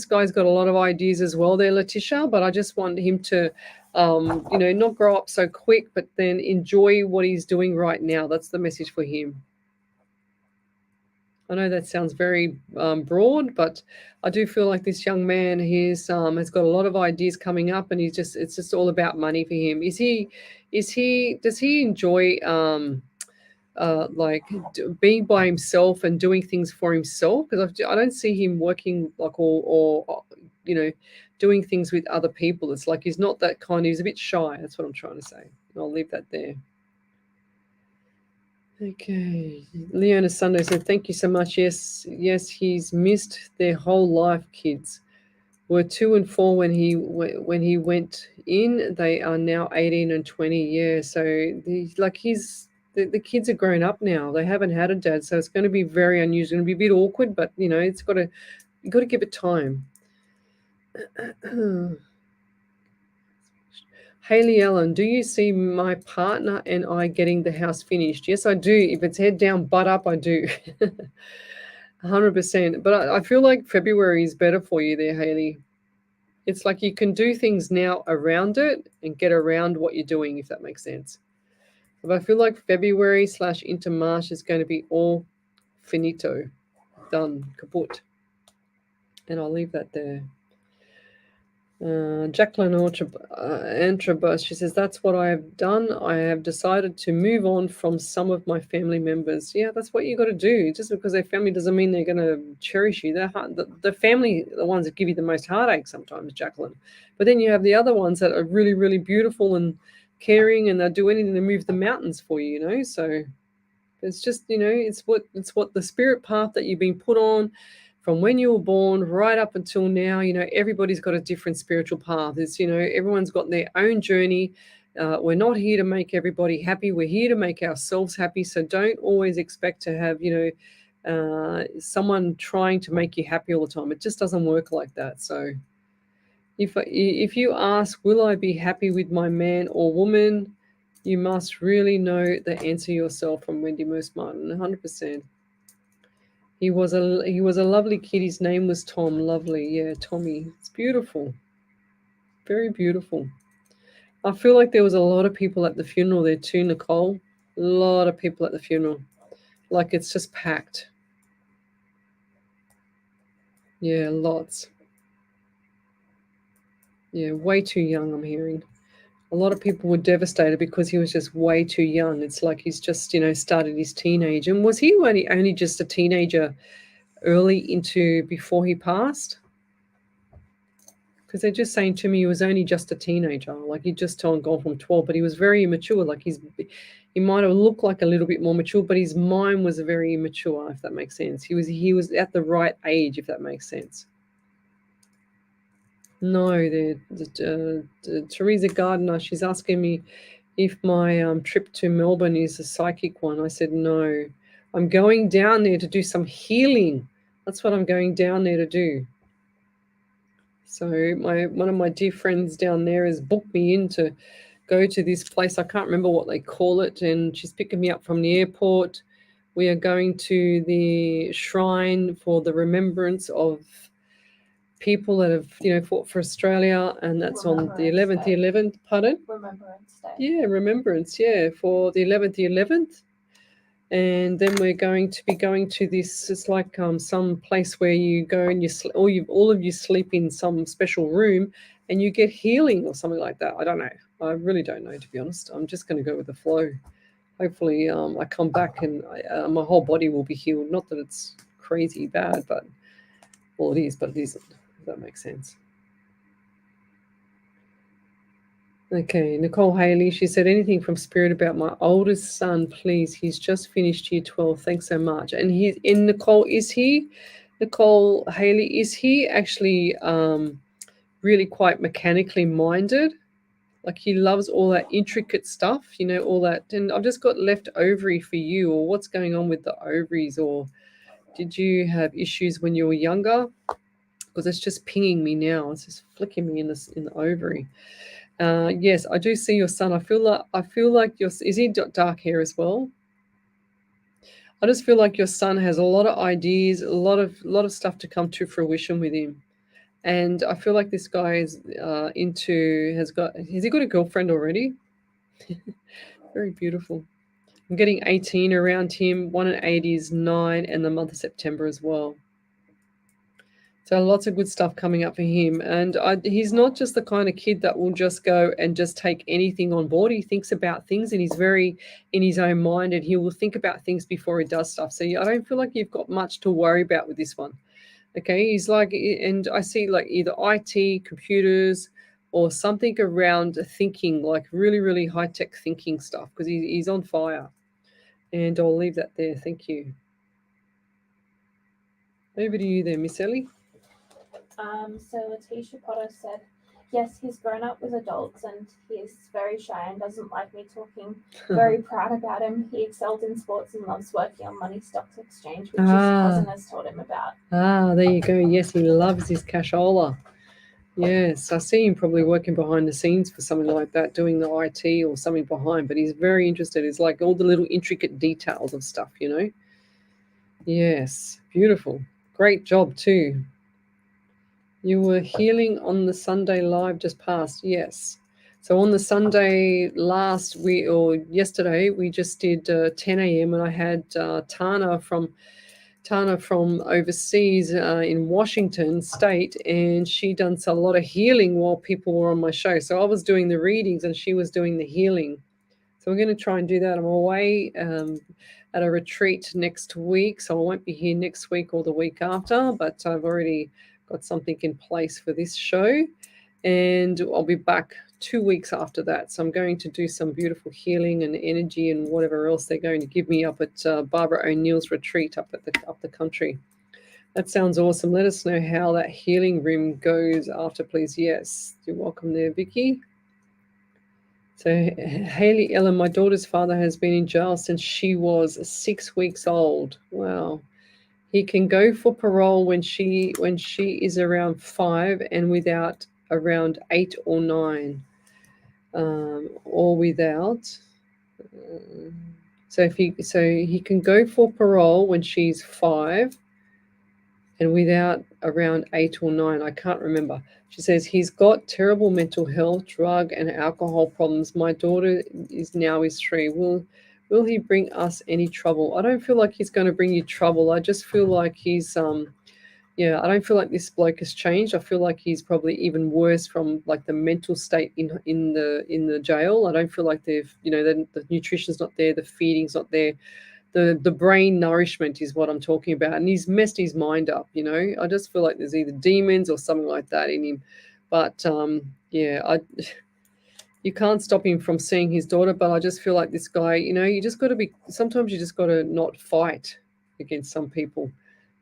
guy's got a lot of ideas as well there, Letitia, but I just want him to not grow up so quick, but then enjoy what he's doing right now. That's the message for him. I know that sounds very broad, but I do feel like this young man has got a lot of ideas coming up, and it's just all about money for him. Does he enjoy being by himself and doing things for himself? Because I don't see him working or doing things with other people. It's like he's not that kind. He's a bit shy. That's what I'm trying to say. I'll leave that there. Okay, Leona Sunday said, thank you so much. Yes, he's missed their whole life. Kids were 2 and 4 when he went in. They are now 18 and 20. Yeah, so the kids are grown up now. They haven't had a dad, so it's going to be very unusual. It's going to be a bit awkward, but you got to give it time. Haley Allen, do you see my partner and I getting the house finished? Yes, I do. If it's head down, butt up, I do. 100%. But I feel like February is better for you there, Haley. It's like you can do things now around it and get around what you're doing, if that makes sense. But I feel like February / into March is going to be all finito, done, kaput. And I'll leave that there. Jacqueline Antrabus, she says, that's what I have done. I have decided to move on from some of my family members. Yeah, that's what you got to do. Just because they're family doesn't mean they're going to cherish you. The family are the ones that give you the most heartache sometimes, Jacqueline. But then you have the other ones that are really, really beautiful and caring, and they'll do anything to move the mountains for you, So it's just, it's what the spirit path that you've been put on from when you were born right up until now. Everybody's got a different spiritual path. It's, everyone's got their own journey. We're not here to make everybody happy. We're here to make ourselves happy. So don't always expect to have, someone trying to make you happy all the time. It just doesn't work like that. So if you ask, will I be happy with my man or woman? You must really know the answer yourself, from Wendy Moose Martin, 100%. He was a lovely kid. His name was Tom. Lovely. Yeah, Tommy. It's beautiful. Very beautiful. I feel like there was a lot of people at the funeral there too, Nicole. A lot of people at the funeral. Like it's just packed. Yeah, lots. Yeah, way too young, I'm hearing. A lot of people were devastated because he was just way too young. It's like he's just, started his teenage. And was he only just a teenager early into before he passed? because they're just saying to me he was only just a teenager, like he just turned gone from 12, but he was very immature. Like he might have looked like a little bit more mature, but his mind was very immature, if that makes sense. He was at the right age, if that makes sense. No, Teresa Gardner, she's asking me if my trip to Melbourne is a psychic one. I said no. I'm going down there to do some healing. That's what I'm going down there to do. So one of my dear friends down there has booked me in to go to this place. I can't remember what they call it, and she's picking me up from the airport. We are going to the shrine for the remembrance of people that have, fought for Australia, and that's on the 11th, Day. 11th. Pardon? Remembrance Day. Yeah, remembrance. Yeah, for the 11th, 11th. And then we're going to be going to this. It's like some place where you go and all of you sleep in some special room, and you get healing or something like that. I don't know. I really don't know, to be honest. I'm just going to go with the flow. Hopefully, I come back and my whole body will be healed. Not that it's crazy bad, but well, it is, but it isn't. If that makes sense. Okay, Nicole Haley, she said, anything from Spirit about my oldest son, please. He's just finished year 12. Thanks so much. And Nicole Haley, is he actually really quite mechanically minded? Like he loves all that intricate stuff, all that. And I've just got left ovary for you, or what's going on with the ovaries, or did you have issues when you were younger? Because it's just pinging me now. It's just flicking me in the ovary. Yes, I do see your son. I feel like is he dark hair as well? I just feel like your son has a lot of ideas, a lot of stuff to come to fruition with him. And I feel like this guy is has he got a girlfriend already? Very beautiful. I'm getting 18 around him. 1 and 8 is 9, and the month of September as well. So lots of good stuff coming up for him. And he's not just the kind of kid that will just go and just take anything on board. He thinks about things, and he's very in his own mind, and he will think about things before he does stuff. So I don't feel like you've got much to worry about with this one. Okay, he's like, and I see like either IT, computers, or something around thinking, like really, really high-tech thinking stuff, because he's on fire. And I'll leave that there. Thank you. Over to you there, Miss Ellie. So Letitia Potter said, yes, he's grown up with adults and he is very shy and doesn't like me talking. Very proud about him. He excelled in sports and loves working on money stocks exchange, which his cousin has told him about. There you go. Yes, he loves his cashola. Yes, I see him probably working behind the scenes for something like that, doing the IT or something behind, but he's very interested. It's like all the little intricate details of stuff, Yes, beautiful. Great job too. You were healing on the Sunday live just past. Yes. So on the Sunday yesterday, we just did 10 a.m. and I had Tana from overseas in Washington State, and she done a lot of healing while people were on my show. So I was doing the readings and she was doing the healing. So we're going to try and do that. I'm away at a retreat next week, so I won't be here next week or the week after, but I've already got something in place for this show, and I'll be back 2 weeks after that. So I'm going to do some beautiful healing and energy and whatever else they're going to give me up at Barbara O'Neill's retreat up the country. That sounds awesome. Let us know how that healing room goes after, please. Yes, you're welcome there, Vicky. So Haley Ellen, my daughter's father has been in jail since she was 6 weeks old. Wow. He can go for parole when she is around 5 and without around 8 or 9, or without. So he can go for parole when she's 5 and without around 8 or 9. I can't remember. She says he's got terrible mental health, drug and alcohol problems. My daughter is 3. Will he bring us any trouble? I don't feel like he's going to bring you trouble. I just feel like he's, I don't feel like this bloke has changed. I feel like he's probably even worse from like the mental state in the jail. I don't feel like the nutrition's not there, the feeding's not there. The brain nourishment is what I'm talking about. And he's messed his mind up, I just feel like there's either demons or something like that in him. But yeah, you can't stop him from seeing his daughter. But I just feel like this guy, you just got to be. Sometimes you just got to not fight against some people.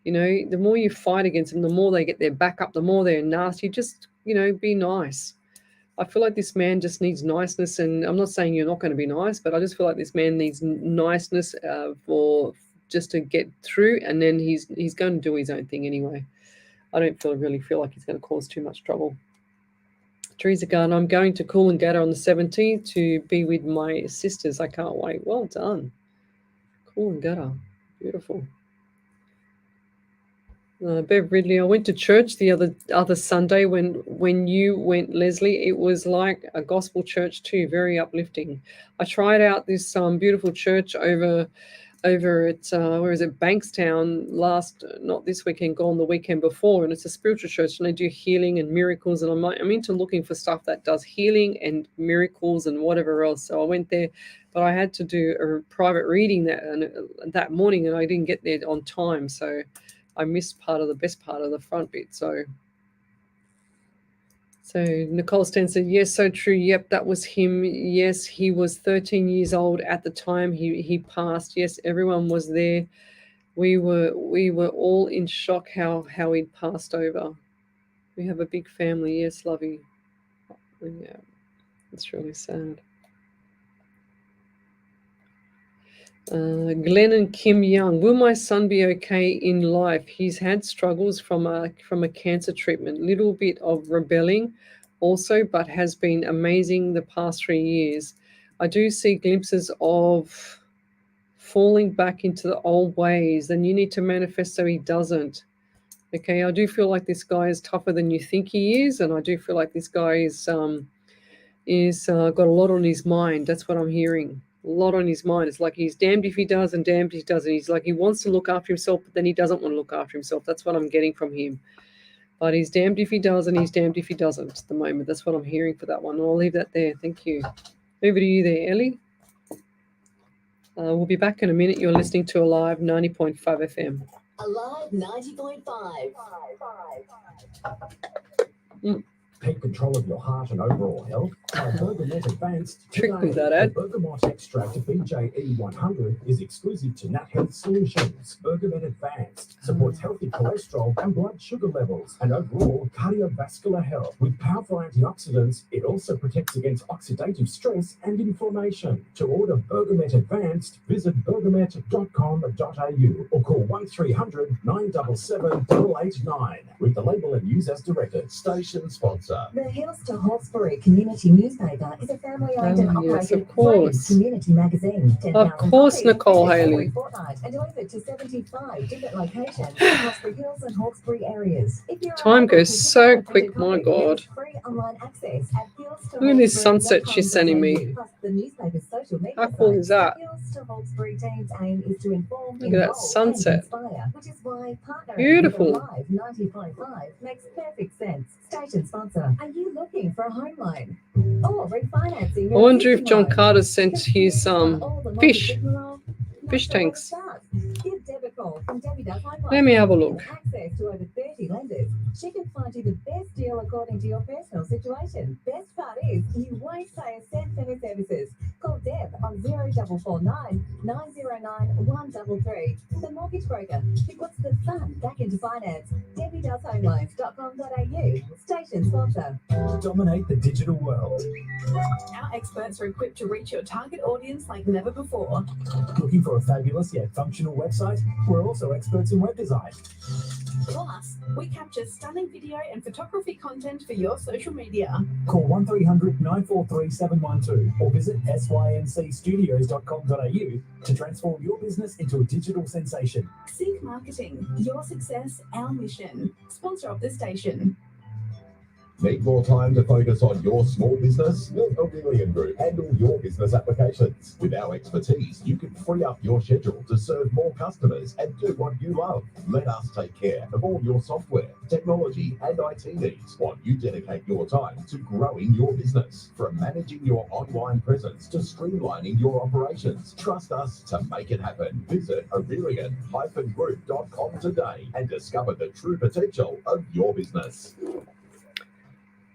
The more you fight against them, the more they get their back up, the more they're nasty. Just be nice. I feel like this man just needs niceness, and I'm not saying you're not going to be nice, but I just feel like this man needs niceness for just to get through, and then he's going to do his own thing anyway. I don't really feel like he's going to cause too much trouble. Teresa Garden, I'm going to Coolangatta on the 17th to be with my sisters. I can't wait. Well done. Coolangatta. Beautiful. Bev Ridley, I went to church the other Sunday when you went, Leslie. It was like a gospel church too, very uplifting. I tried out this beautiful church over at where is it, Bankstown not this weekend, gone the weekend before, and it's a spiritual church and they do healing and miracles, and I'm into looking for stuff that does healing and miracles and whatever else. So I went there, but I had to do a private reading that morning, and I didn't get there on time, so I missed the best part of the front bit. So Nicole Stan said, yes, so true. Yep, that was him. Yes, he was 13 years old at the time he passed. Yes, everyone was there. We were all in shock how he'd passed over. We have a big family. Yes, Lovey. Yeah, it's really sad. Glenn and Kim Young, will my son be okay in life? He's had struggles from a cancer treatment, little bit of rebelling also, but has been amazing the past 3 years. I do see glimpses of falling back into the old ways. Then you need to manifest so he doesn't. Okay, I do feel like this guy is tougher than you think he is, and I do feel like this guy is got a lot on his mind. That's what I'm hearing. A lot on his mind. It's like he's damned if he does and damned if he doesn't. He's like he wants to look after himself, but then he doesn't want to look after himself. That's what I'm getting from him. But he's damned if he does and he's damned if he doesn't at the moment. That's what I'm hearing for that one. And I'll leave that there. Thank you. Over to you there, Ellie. We'll be back in a minute. You're listening to Alive 90.5 FM. Alive 90.5. Take control of your heart and overall health. Try Bergamet Advanced Trick today. with that ad. The Bergamot extract BJE 100 is exclusive to Nat Health Solutions. Bergamet Advanced supports healthy cholesterol and blood sugar levels and overall cardiovascular health. With powerful antioxidants, it also protects against oxidative stress and inflammation. To order Bergamet Advanced, visit bergamet.com.au or call 1300 977 889. Read the label and use as directed. Station sponsor. The Hills to Hawkesbury Community Newspaper is a family-owned and yes, operated of course. community magazine. Of course, Nicole Every Haley. fortnight and delivered to 75 different locations across the Hills and Hawkesbury areas. If you're Time unable goes to so pick up a quick, printed my copy, God. there's free online access at Look at this sunset she's sending me. Plus the newspaper's social media How cool sites. is that? The Hills to Hawkesbury team's aim is to inform, Look at that involve, sunset. and inspire, which is why partnering Beautiful. with Alive 90.5 makes perfect sense. Station sponsor. Are you looking for a home loan or refinancing? I your wonder if existing John loan? Carter sent his Confused by all the fish. rigmarole? Not Fish sure where to tanks. start? Give Deb a call from Debbie Does Home Let me Loans. have a look. With access to over 30 lenders, she can find you the best deal according to your personal situation. Best part is, you won't pay a cent for her services. Call Deb on 0449 909 133. The mortgage broker who puts the fun back into finance. DebbieDoesHomeLoans.com.au. Station sponsor. Dominate the digital world. Our experts are equipped to reach your target audience like never before. Looking for a fabulous yet functional website? We're also experts in web design. Plus, we capture stunning video and photography content for your social media. Call 1300 943 712 or visit syncstudios.com.au to transform your business into a digital sensation. Sync Marketing, your success, our mission. Sponsor of the station. Need more time to focus on your small business? Let Aurelian Group handle your business applications. With our expertise, you can free up your schedule to serve more customers and do what you love. Let us take care of all your software, technology, and IT needs while you dedicate your time to growing your business. From managing your online presence to streamlining your operations, trust us to make it happen. Visit Aurelian-group.com today and discover the true potential of your business.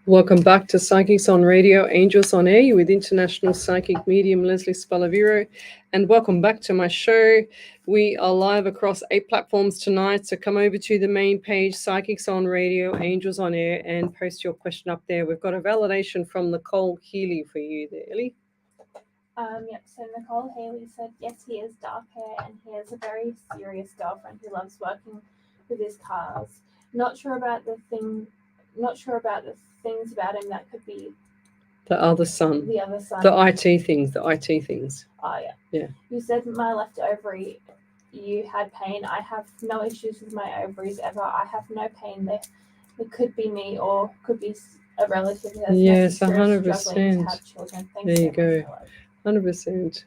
Welcome back to Psychics on Radio, Angels on Air. You're with International Psychic Medium Lesley Spaliviero. And welcome back to my show. We are live across 8 platforms tonight. So come over to the main page, Psychics on Radio, Angels on Air, and post your question up there. We've got a validation from Nicole Healy for you there, Ellie. Yep, so Nicole Haley said, yes, he has dark hair and he has a very serious girlfriend who loves working with his cars. Not sure about the things about him that could be The other son. the other son. The IT things. Oh, yeah. Yeah. You said my left ovary, you had pain. I have no issues with my ovaries ever. I have no pain there. It could be me or could be a relative that's Yes, necessarily 100%. struggling to have children. Thanks There so you much, go. my love. 100%.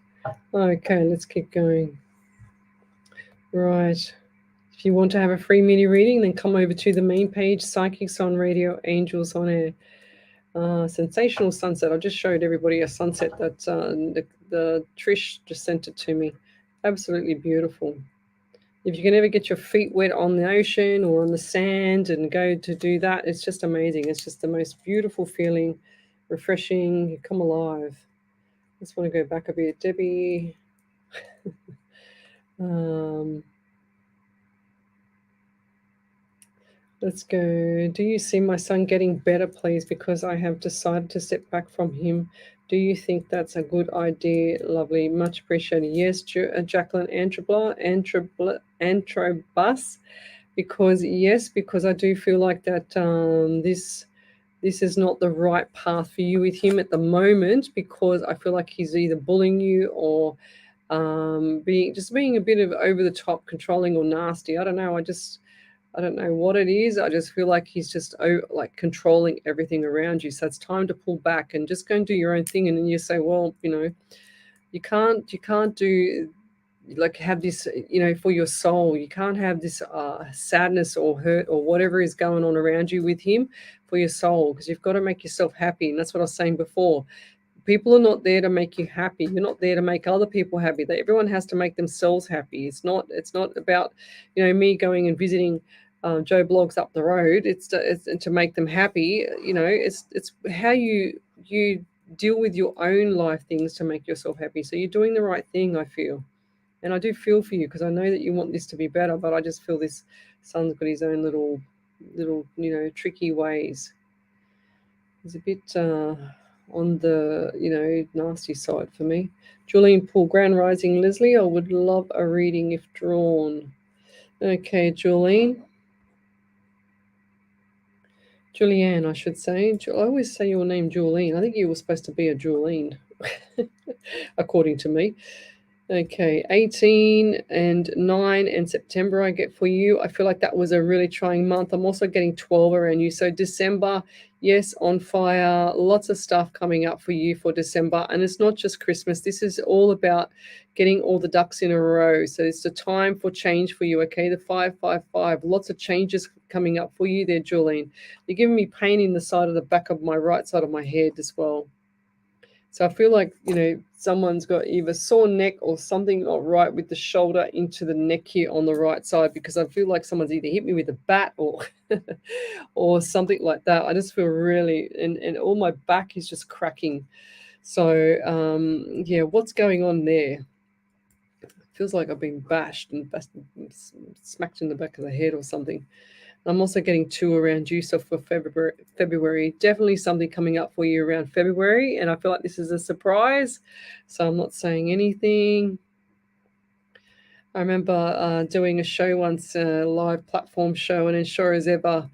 Okay, let's keep going. Right. If you want to have a free mini reading, then come over to the main page, Psychics on Radio, Angels on Air. Sensational sunset. I just showed everybody a sunset that the Trish just sent it to me. Absolutely beautiful. If you can ever get your feet wet on the ocean or on the sand and go to do that, it's just amazing. It's just the most beautiful feeling, refreshing. You come alive. Just want to go back a bit. Debbie. Let's go. Do you see my son getting better, please? Because I have decided to step back from him. Do you think that's a good idea? Lovely. Much appreciated. Yes, Jacqueline Antrobus. Because I do feel like that this is not the right path for you with him at the moment, because I feel like he's either bullying you or being a bit of over the top, controlling or nasty. I don't know. I don't know what it is. I just feel like he's just like controlling everything around you. So it's time to pull back and just go and do your own thing. And then you say, well, you can't do like have this, for your soul. You can't have this sadness or hurt or whatever is going on around you with him for your soul, because you've got to make yourself happy. And that's what I was saying before. People are not there to make you happy. You're not there to make other people happy. Everyone has to make themselves happy. It's not about, me going and visiting Joe Blogs up the road. It's to make them happy. It's how you deal with your own life things to make yourself happy. So you're doing the right thing, I feel. And I do feel for you, because I know that you want this to be better, but I just feel this son's got his own little tricky ways. He's a bit on the, nasty side for me. Julian Poole, Grand Rising Lesley, I would love a reading if drawn. Okay, Julianne, I should say. I always say your name, Julianne. I think you were supposed to be a Julianne, according to me. Okay, 18 and 9 and September I get for you. I feel like that was a really trying month. I'm also getting 12 around you. So December, yes, on fire. Lots of stuff coming up for you for December. And it's not just Christmas. This is all about getting all the ducks in a row. So it's the time for change for you, okay? The 555. Lots of changes coming up for you there, Jolene. You're giving me pain in the side of the back of my right side of my head as well. So I feel like, someone's got either sore neck or something not right with the shoulder into the neck here on the right side, because I feel like someone's either hit me with a bat or or something like that. I just feel really, and all my back is just cracking. So, what's going on there? It feels like I've been bashed and smacked in the back of the head or something. I'm also getting 2 around you. So for February, definitely something coming up for you around February. And I feel like this is a surprise. So I'm not saying anything. I remember doing a show once, a live platform show, and as sure as ever,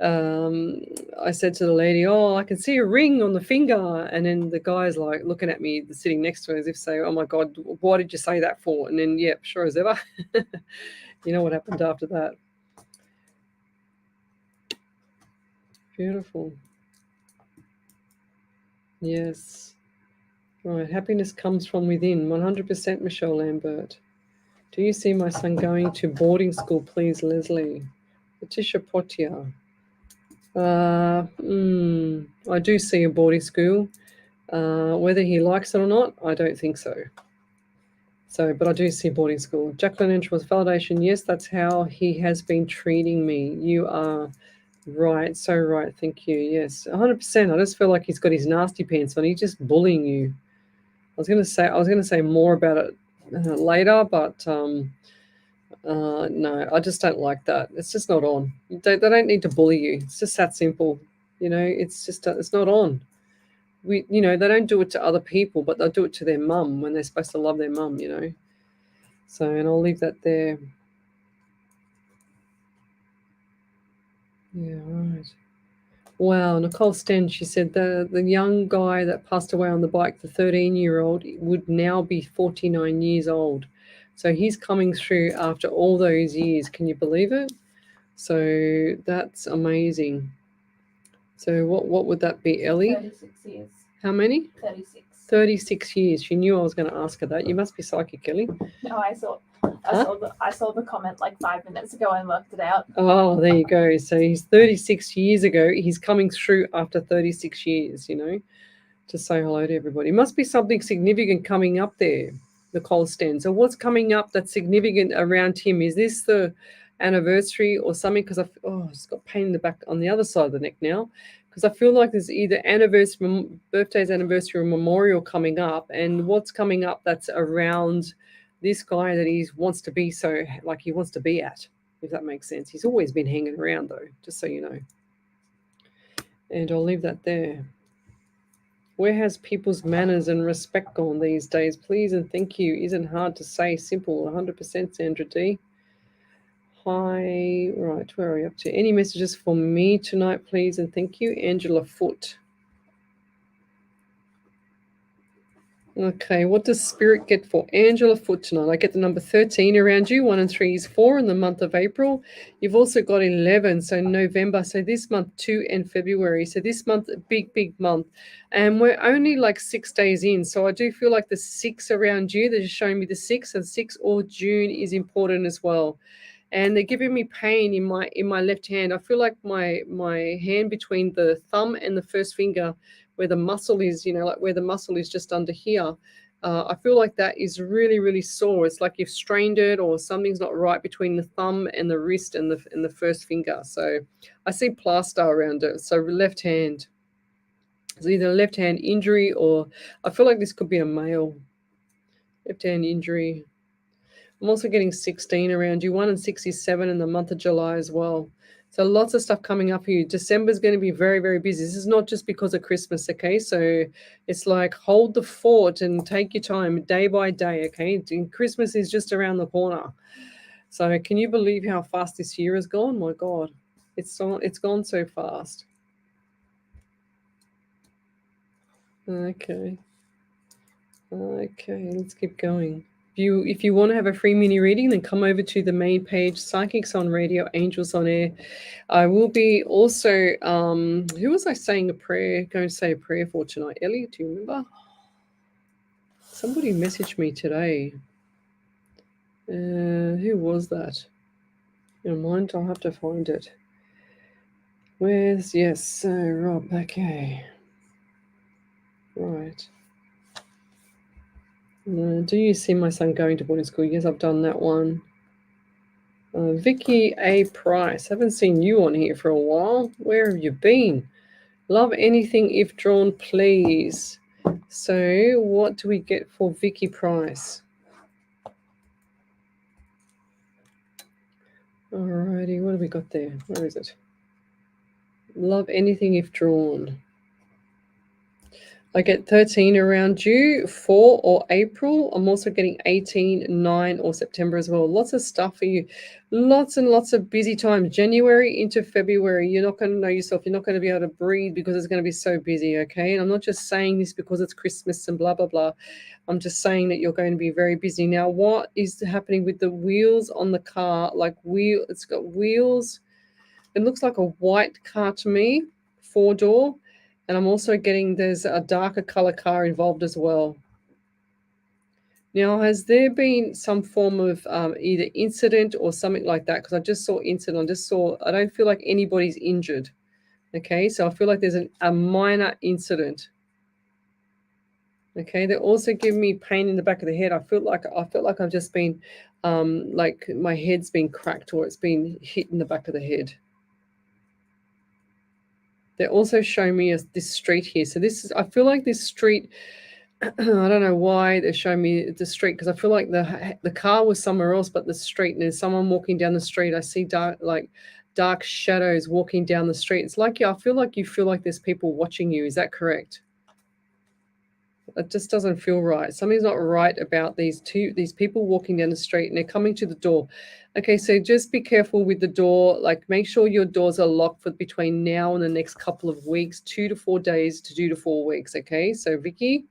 I said to the lady, oh, I can see a ring on the finger. And then the guy's like looking at me, sitting next to her, as if say, oh my God, why did you say that for? And then, sure as ever. You know what happened after that. Beautiful. Yes. Right. Happiness comes from within. 100%, Michelle Lambert. Do you see my son going to boarding school, please, Lesley? Letitia Potier. I do see a boarding school. Whether he likes it or not, I don't think so. But I do see boarding school. Jacqueline Entry was validation. Yes, that's how he has been treating me. You are Right, so right. Thank you. Yes, 100%. I just feel like he's got his nasty pants on. He's just bullying you. I was gonna say more about it later, but no, I just don't like that. It's just not on. They don't need to bully you. It's just that simple. It's just it's not on. They don't do it to other people, but they'll do it to their mum when they're supposed to love their mum. So, and I'll leave that there. Yeah, right. Wow, Nicole Sten, she said the young guy that passed away on the bike, the 13-year-old, would now be 49 years old. So he's coming through after all those years. Can you believe it? So that's amazing. So what would that be, Ellie? 36 years. How many? 36. 36 years. She knew I was going to ask her that. You must be psychic, Ellie. No, I saw the comment like 5 minutes ago and worked it out. Oh, there you go. So he's 36 years ago. He's coming through after 36 years, to say hello to everybody. Must be something significant coming up there, Nicole Sten. So what's coming up that's significant around him? Is this the anniversary or something? Because it's got pain in the back on the other side of the neck now. Because I feel like there's either birthday's anniversary or memorial coming up. And what's coming up that's around this guy that he wants to be he wants to be at, if that makes sense. He's always been hanging around though, just so you know. And I'll leave that there. Where has people's manners and respect gone these days? Please and thank you. Isn't hard to say. Simple. 100%, Sandra D. Hi. Right, where are we up to? Any messages for me tonight, please and thank you. Angela Foot. Okay, what does Spirit get for Angela Foot tonight? I get the number 13 around you. 1 and 3 is 4 in the month of April. You've also got 11, so November. So this month, 2 and February. So this month, a big, big month. And we're only like 6 days in. So I do feel like the 6 around you, they're just showing me the 6. And 6 or June is important as well. And they're giving me pain in my left hand. I feel like my hand between the thumb and the first finger, where the muscle is, like where the muscle is just under here, I feel like that is really, really sore. It's like you've strained it or something's not right between the thumb and the wrist and the first finger. So I see plaster around it. So left hand. It's either a left hand injury or I feel like this could be a male. Left hand injury. I'm also getting 16 around you. 1 and 6 is 7 in the month of July as well. So lots of stuff coming up for you. December is going to be very, very busy. This is not just because of Christmas, okay? So it's like hold the fort and take your time day by day, okay? And Christmas is just around the corner. So can you believe how fast this year has gone? My God, it's gone so fast. Okay, let's keep going. If you want to have a free mini reading, then come over to the main page, Psychics on Radio, Angels on Air. I will be also, who was I saying going to say a prayer for tonight? Ellie, do you remember? Somebody messaged me today. Who was that? Never mind, I'll have to find it. Rob, okay. Right. Do you see my son going to boarding school? Yes, I've done that one. Vicky A. Price. Haven't seen you on here for a while. Where have you been? Love anything if drawn, please. So what do we get for Vicky Price? Alrighty, what have we got there? Where is it? Love anything if drawn. I get 13 around you, 4 or April. I'm also getting 18, 9 or September as well. Lots of stuff for you. Lots and lots of busy times. January into February, you're not going to know yourself. You're not going to be able to breathe because it's going to be so busy, okay? And I'm not just saying this because it's Christmas and blah, blah, blah. I'm just saying that you're going to be very busy. Now, what is happening with the wheels on the car? It's got wheels. It looks like a white car to me, 4-door. And I'm also getting there's a darker color car involved as well. Now, has there been some form of either incident or something like that? Because I just saw incident. I don't feel like anybody's injured. Okay, so I feel like there's a minor incident. Okay, they're also giving me pain in the back of the head. I feel like I've just been like my head's been cracked or it's been hit in the back of the head. They're also showing me this street here. So this is, I feel like this street, I don't know why they're showing me the street, because I feel like the car was somewhere else, but the street, and there's someone walking down the street. I see dark shadows walking down the street. It's like, yeah, I feel like you feel like there's people watching you. Is that correct? It just doesn't feel right. Something's not right about these people walking down the street, and they're coming to the door. Okay, so just be careful with the door. Like, make sure your doors are locked for between now and the next couple of weeks, 2 to 4 days to 2 to 4 weeks. Okay, so Vicky,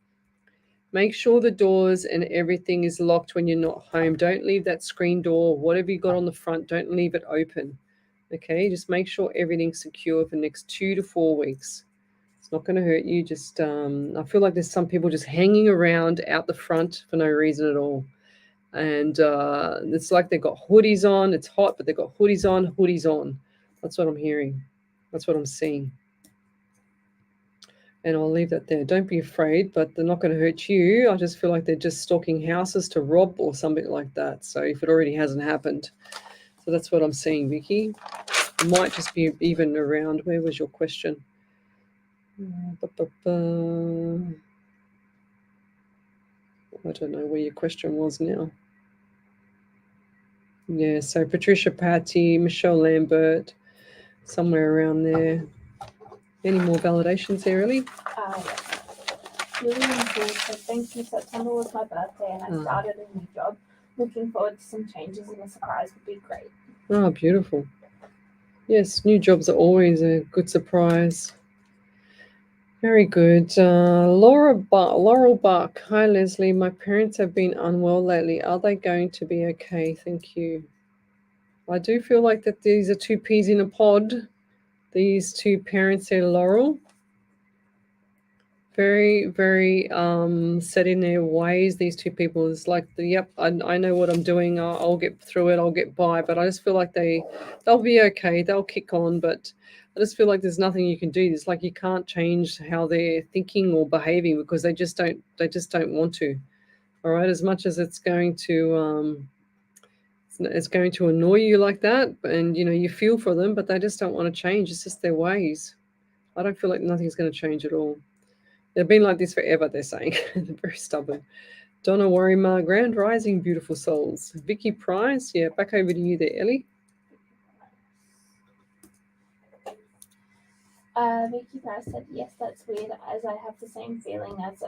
make sure the doors and everything is locked when you're not home. Don't leave that screen door, whatever you got on the front, don't leave it open. Okay, just make sure everything's secure for the next 2 to 4 weeks. It's not going to hurt you. Just, I feel like there's some people just hanging around out the front for no reason at all. And it's like they've got hoodies on. It's hot, but they've got hoodies on. That's what I'm hearing. That's what I'm seeing. And I'll leave that there. Don't be afraid, but they're not going to hurt you. I just feel like they're just stalking houses to rob or something like that. So if it already hasn't happened. So that's what I'm seeing, Vicky. It might just be even around. Where was your question? I don't know where your question was now. Yeah, so Patricia Patty, Michelle Lambert, somewhere around there. Any more validations there, Ellie? Yes. Julian Paul said, thank you. September was my birthday and I started a new job. Looking forward to some changes, and a surprise would be great. Oh, beautiful. Yes, new jobs are always a good surprise. Very good. Laurel Buck. Hi, Leslie. My parents have been unwell lately. Are they going to be okay? Thank you. I do feel like that these are two peas in a pod. These two parents there, Laurel. Very, very set in their ways. These two people is like, yep, I know what I'm doing. I'll get through it. I'll get by. But I just feel like they'll be okay. They'll kick on. But I just feel like there's nothing you can do. It's like you can't change how they're thinking or behaving because they just don't want to. All right, as much as it's going to annoy you like that, and you feel for them, but they just don't want to change. It's just their ways. I don't feel like nothing's going to change at all. They've been like this forever, they're saying. They're very stubborn. Donna Warima, Grand Rising, beautiful souls. Vicky Price, yeah, back over to you there, Ellie. Vicky Price said, yes, that's weird, as I have the same feeling as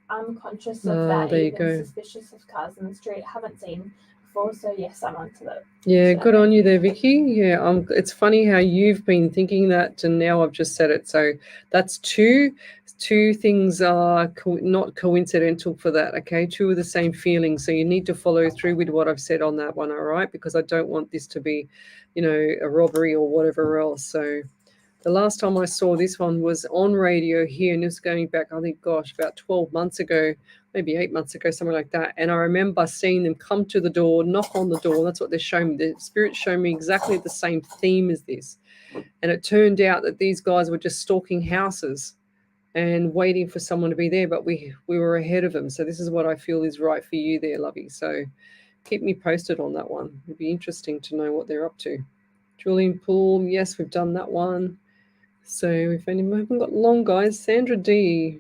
I'm conscious of that, there you even go. suspicious of cars in the street. Haven't seen before, so yes, I'm onto that. Yeah, good on you there, Vicky. Yeah, it's funny how you've been thinking that, and now I've just said it. So that's two things are not coincidental for that. Okay, two of the same feelings. So you need to follow through with what I've said on that one. All right, because I don't want this to be, a robbery or whatever else. So the last time I saw this one was on radio here, and it was going back, I think, about 12 months ago, maybe 8 months ago, something like that. And I remember seeing them come to the door, knock on the door. That's what they're showing me. The spirits show me exactly the same theme as this. And it turned out that these guys were just stalking houses and waiting for someone to be there, but we were ahead of them. So this is what I feel is right for you there, lovey. So keep me posted on that one. It'd be interesting to know what they're up to. Julian Poole, yes, we've done that one. So if anyone haven't got long, guys, Sandra D.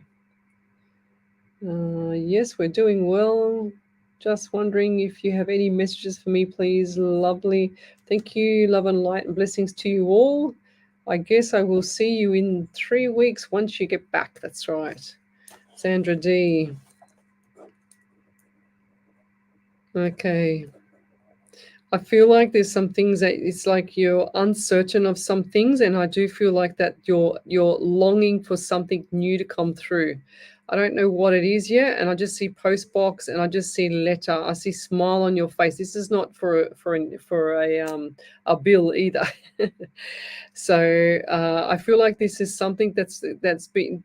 Yes, we're doing well. Just wondering if you have any messages for me, please. Lovely. Thank you. Love and light and blessings to you all. I guess I will see you in 3 weeks once you get back. That's right. Sandra D. Okay. I feel like there's some things that it's like you're uncertain of some things, and I do feel like that you're longing for something new to come through. I don't know what it is yet, and I just see post box and I just see letter. I see smile on your face. This is not for a bill either. So I feel like this is something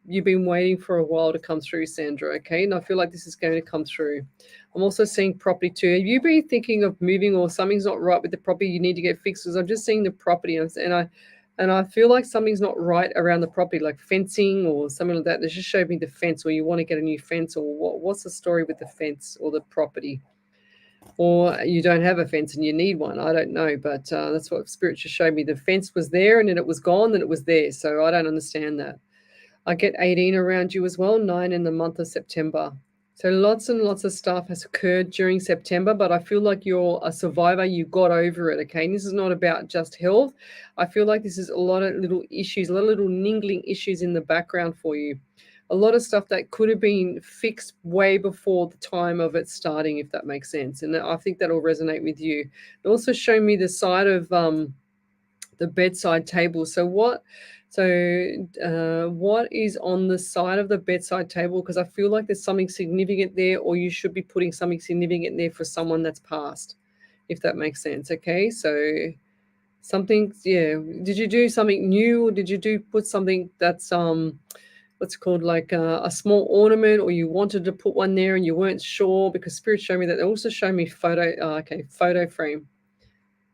you've been waiting for a while to come through, Sandra. Okay, and I feel like this is going to come through. I'm also seeing property too. Have you been thinking of moving, or something's not right with the property you need to get fixed? Because I'm just seeing the property, and I feel like something's not right around the property, like fencing or something like that. They just showed me the fence, or you want to get a new fence, or what's the story with the fence or the property? or you don't have a fence and you need one. I don't know, but that's what Spirit just showed me. The fence was there and then it was gone, then it was there. So I don't understand that. I get 18 around you as well, 9 in the month of September. So lots and lots of stuff has occurred during September, but I feel like you're a survivor. You got over it, okay? And this is not about just health. I feel like this is a lot of little issues, a lot of little niggling issues in the background for you. A lot of stuff that could have been fixed way before the time of it starting, if that makes sense. And I think that'll resonate with you. It also showed me the side of the bedside table. So what is on the side of the bedside table? Because I feel like there's something significant there, or you should be putting something significant there for someone that's passed, if that makes sense. Okay, so something, yeah. Did you do something new, or did you put something that's what's called like a small ornament, or you wanted to put one there and you weren't sure? Because Spirit showed me that. They also showed me photo frame.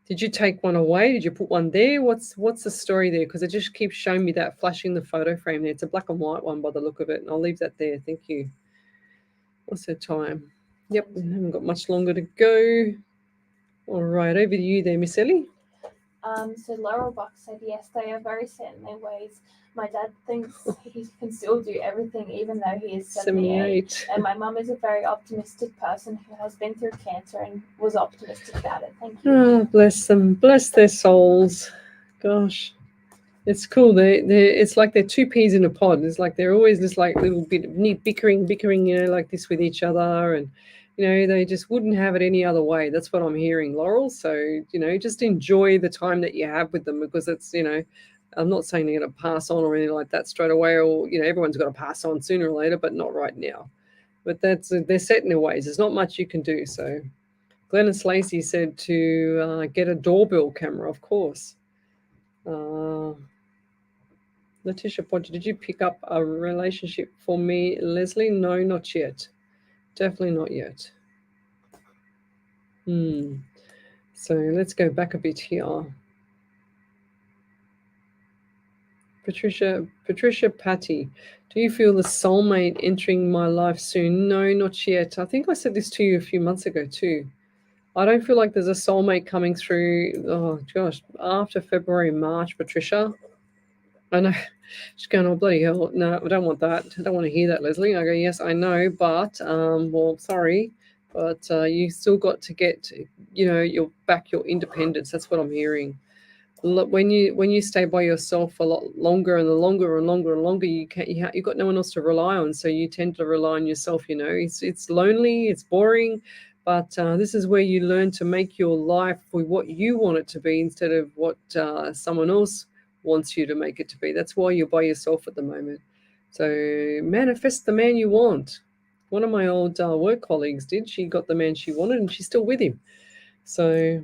Did you take one away? Did you put one there? What's the story there? Because it just keeps showing me that, flashing the photo frame there. It's a black and white one by the look of it. And I'll leave that there. Thank you. What's the time? Yep, we haven't got much longer to go. All right, over to you there, Miss Ellie. So Laurel Buck said, yes, they are very set in their ways. My dad thinks he can still do everything even though he is 78. And my mum is a very optimistic person who has been through cancer and was optimistic about it. Thank you. Oh, bless them. Bless their souls. Gosh. It's cool. It's like they're two peas in a pod. It's like they're always just like little bit of neat bickering, like this with each other. And, they just wouldn't have it any other way. That's what I'm hearing, Laurel. So, just enjoy the time that you have with them, because it's, I'm not saying they're going to pass on or anything like that straight away, or, everyone's got to pass on sooner or later, but not right now. But they're set in their ways. There's not much you can do. So Glennis Lacey said to get a doorbell camera, of course. Letitia Podger, did you pick up a relationship for me, Leslie? No, not yet. Definitely not yet. So let's go back a bit here. Patricia Patty, do you feel the soulmate entering my life soon? No, not yet. I think I said this to you a few months ago too. I don't feel like there's a soulmate coming through, oh gosh, after February, March, Patricia. I know. She's going, oh, bloody hell. No, I don't want that. I don't want to hear that, Leslie. I go, yes, I know, but, well, sorry, but you still got to get, your independence. That's what I'm hearing. When you stay by yourself a lot longer, and the longer and longer and longer, you've got no one else to rely on. So you tend to rely on yourself. It's lonely, it's boring, but this is where you learn to make your life for what you want it to be instead of what someone else wants you to make it to be. That's why you're by yourself at the moment. So manifest the man you want. One of my old work colleagues did. She got the man she wanted, and she's still with him. So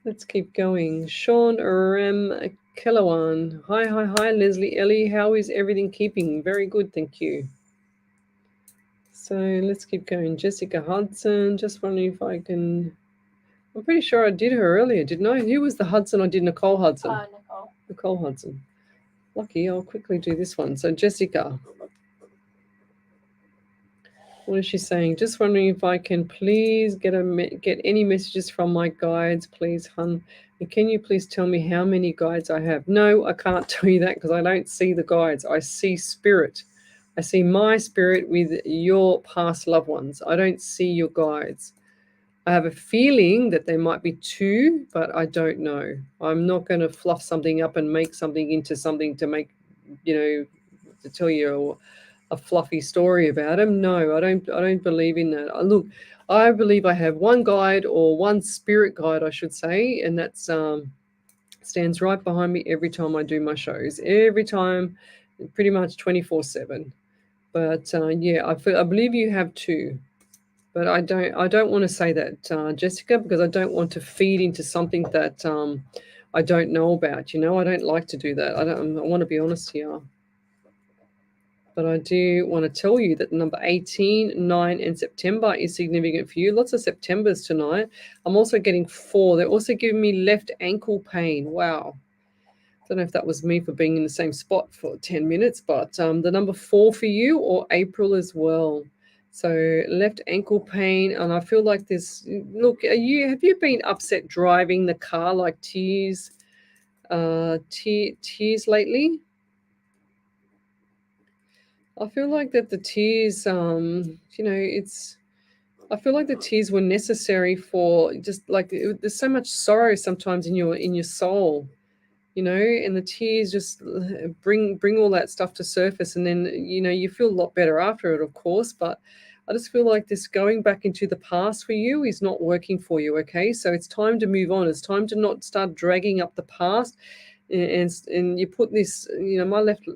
let's keep going. Sean Ram Kellawan. Hi, Leslie Ellie. How is everything keeping? Very good, thank you. So let's keep going. Jessica Hudson. Just wondering if I can. I'm pretty sure I did her earlier, didn't I? Who was the Hudson? I did Nicole Hudson. Nicole Hudson. Lucky, I'll quickly do this one. So Jessica. What is she saying? Just wondering if I can please get any messages from my guides, please, hun. And can you please tell me how many guides I have? No, I can't tell you that because I don't see the guides. I see spirit. I see my spirit with your past loved ones. I don't see your guides. I have a feeling that there might be two, but I don't know. I'm not going to fluff something up and make something into something to make, to tell you a fluffy story about him. No, I don't believe in that. Look, I believe I have one guide, or one spirit guide, I should say, and that stands right behind me every time I do my shows. Every time, pretty much 24/7. But yeah, I believe you have two. But I don't want to say that, Jessica, because I don't want to feed into something that I don't know about. I don't like to do that. I want to be honest here. But I do want to tell you that the number 18, 9, and September is significant for you. Lots of Septembers tonight. I'm also getting 4. They're also giving me left ankle pain. Wow. Don't know if that was me for being in the same spot for 10 minutes, but the number 4 for you, or April as well. So left ankle pain, and I feel like this. Look, have you been upset driving the car, like tears lately? I feel like that the tears, I feel like the tears were necessary for just like there's so much sorrow sometimes in your soul, and the tears just bring all that stuff to surface, and then you feel a lot better after it, of course. But I just feel like this going back into the past for you is not working for you. Okay, so it's time to move on. It's time to not start dragging up the past. And you put this, my left,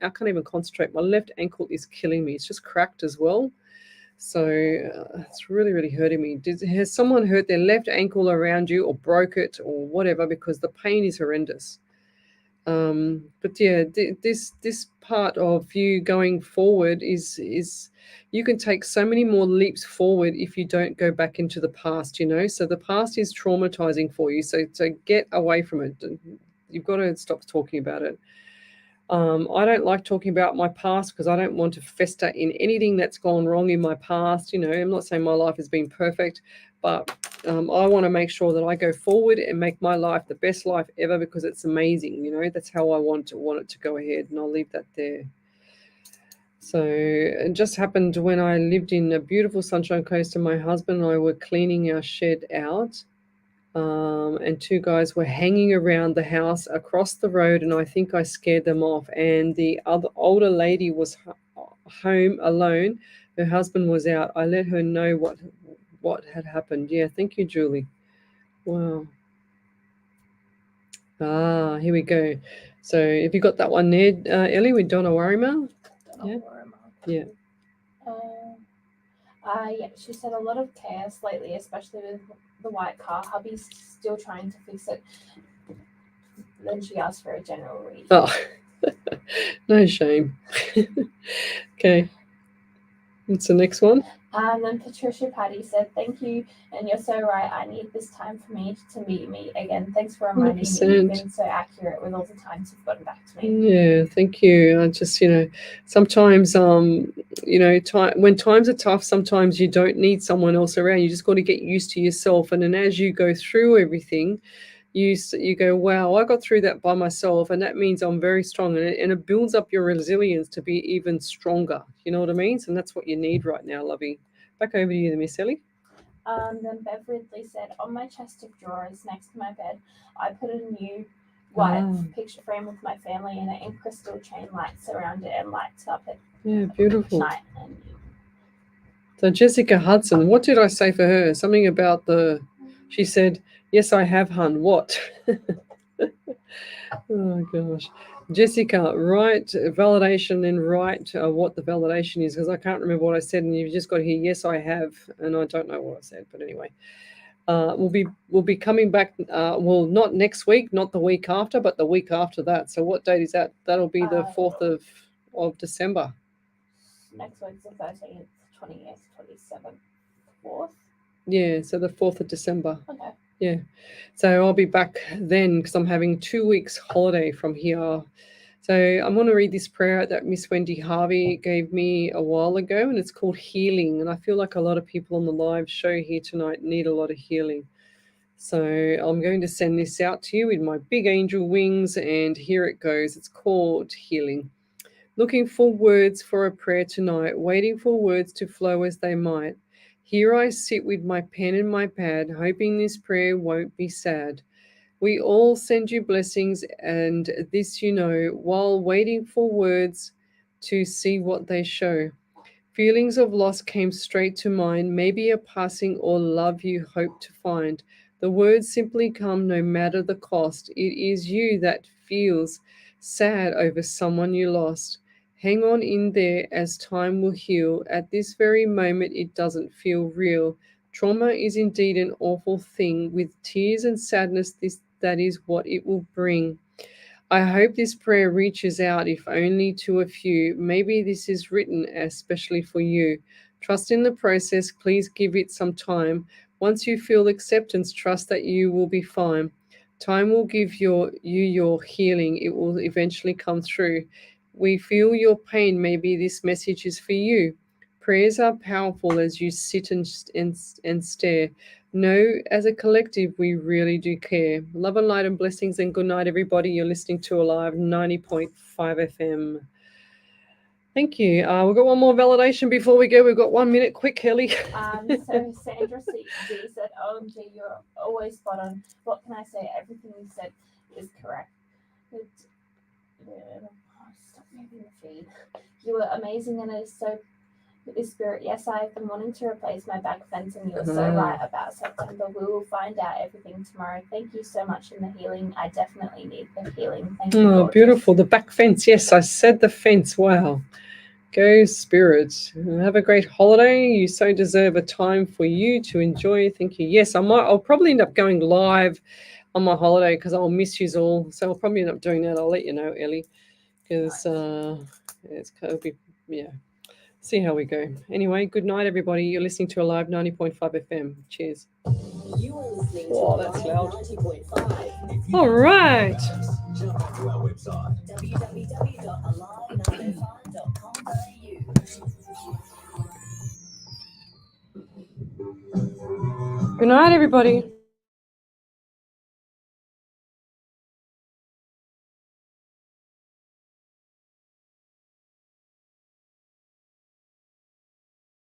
I can't even concentrate. My left ankle is killing me. It's just cracked as well. So it's really, really hurting me. Has someone hurt their left ankle around you or broke it or whatever? Because the pain is horrendous. But yeah, this part of you going forward is you can take so many more leaps forward if you don't go back into the past. So the past is traumatizing for you. So get away from it. You've got to stop talking about it. I don't like talking about my past because I don't want to fester in anything that's gone wrong in my past. I'm not saying my life has been perfect, but I want to make sure that I go forward and make my life the best life ever because it's amazing. That's how I want it to go ahead, and I'll leave that there. So it just happened when I lived in a beautiful Sunshine Coast, and my husband and I were cleaning our shed out. And two guys were hanging around the house across the road, and I think I scared them off. And the other older lady was home alone. Her husband was out. I let her know what had happened. Yeah, thank you, Julie. Wow. Here we go. So have you got that one there, Ellie, with Donna Warrimer? Yeah. Yeah. Yeah, she said a lot of chaos lately, especially with the white car. Hubby's still trying to fix it. Then she asked for a general read. Oh, no shame. Okay. What's the next one? Then Patricia Patty said, "Thank you, and you're so right. I need this time for me to meet me again. Thanks for reminding 100%. me. You've been so accurate with all the times you've gotten back to me." Yeah, thank you. I just, sometimes, when times are tough, sometimes you don't need someone else around. You just got to get used to yourself. And then as you go through everything, you go, wow, I got through that by myself. And that means I'm very strong. And it builds up your resilience to be even stronger. You know what I mean? And that's what you need right now, lovey. Back over to you, Miss Ellie. Then Bev Ridley said, "On my chest of drawers next to my bed, I put a new white picture frame with my family in it, and crystal chain lights around it and lights up at beautiful. night." So Jessica Hudson, what did I say for her? Something about she said, "Yes, I have, hun." What? Oh gosh. Jessica, write validation and write what the validation is, because I can't remember what I said, and you've just got to hear "yes, I have," and I don't know what I said, but anyway. We'll be coming back. Not next week, not the week after, but the week after that. So what date is that? That'll be the 4th of December. Next week's the 13th, 20th, 27th, 4th. Yeah, so the 4th of December. Okay. Yeah, so I'll be back then because I'm having 2 weeks holiday from here. So I'm going to read this prayer that Miss Wendy Harvey gave me a while ago, and it's called Healing. And I feel like a lot of people on the live show here tonight need a lot of healing. So I'm going to send this out to you with my big angel wings, and here it goes. It's called Healing. Looking for words for a prayer tonight, waiting for words to flow as they might. Here I sit with my pen and my pad, hoping this prayer won't be sad. We all send you blessings, and this you know, while waiting for words to see what they show. Feelings of loss came straight to mind, maybe a passing or love you hope to find. The words simply come no matter the cost. It is you that feels sad over someone you lost. Hang on in there as time will heal. At this very moment, it doesn't feel real. Trauma is indeed an awful thing. With tears and sadness, that is what it will bring. I hope this prayer reaches out, if only to a few. Maybe this is written especially for you. Trust in the process. Please give it some time. Once you feel acceptance, trust that you will be fine. Time will give you your healing. It will eventually come through. We feel your pain. Maybe this message is for you. prayers are powerful as you sit and stare. Know as a collective we really do care. Love and light and blessings and good night, everybody. You're listening to Alive 90.5 FM. Thank you. We've got one more validation before we go. We've got 1 minute. Quick, Kelly. So Sandra C said, "OMG, you're always spot on. What can I say? Everything you said is correct." Stop moving the feed. You were amazing, and it is so. Is spirit. Yes, I have been wanting to replace my back fence, and you were so right about September. We will find out everything tomorrow. Thank you so much in the healing. I definitely need the healing. Thank you. Oh, beautiful. The back fence. Yes, I said the fence. Wow. Go spirits. Have a great holiday. You so deserve a time for you to enjoy. Thank you. Yes, I'll probably end up going live on my holiday because I'll miss you all. So I'll probably end up doing that. I'll let you know, Ellie, because it's going to be, yeah. See how we go. Anyway, good night, everybody. You're listening to Alive 90.5 FM. Cheers. You are listening to Oh, that's loud. 90.5. All right. Jump onto our website. www.alive905.com.au. Good night, everybody.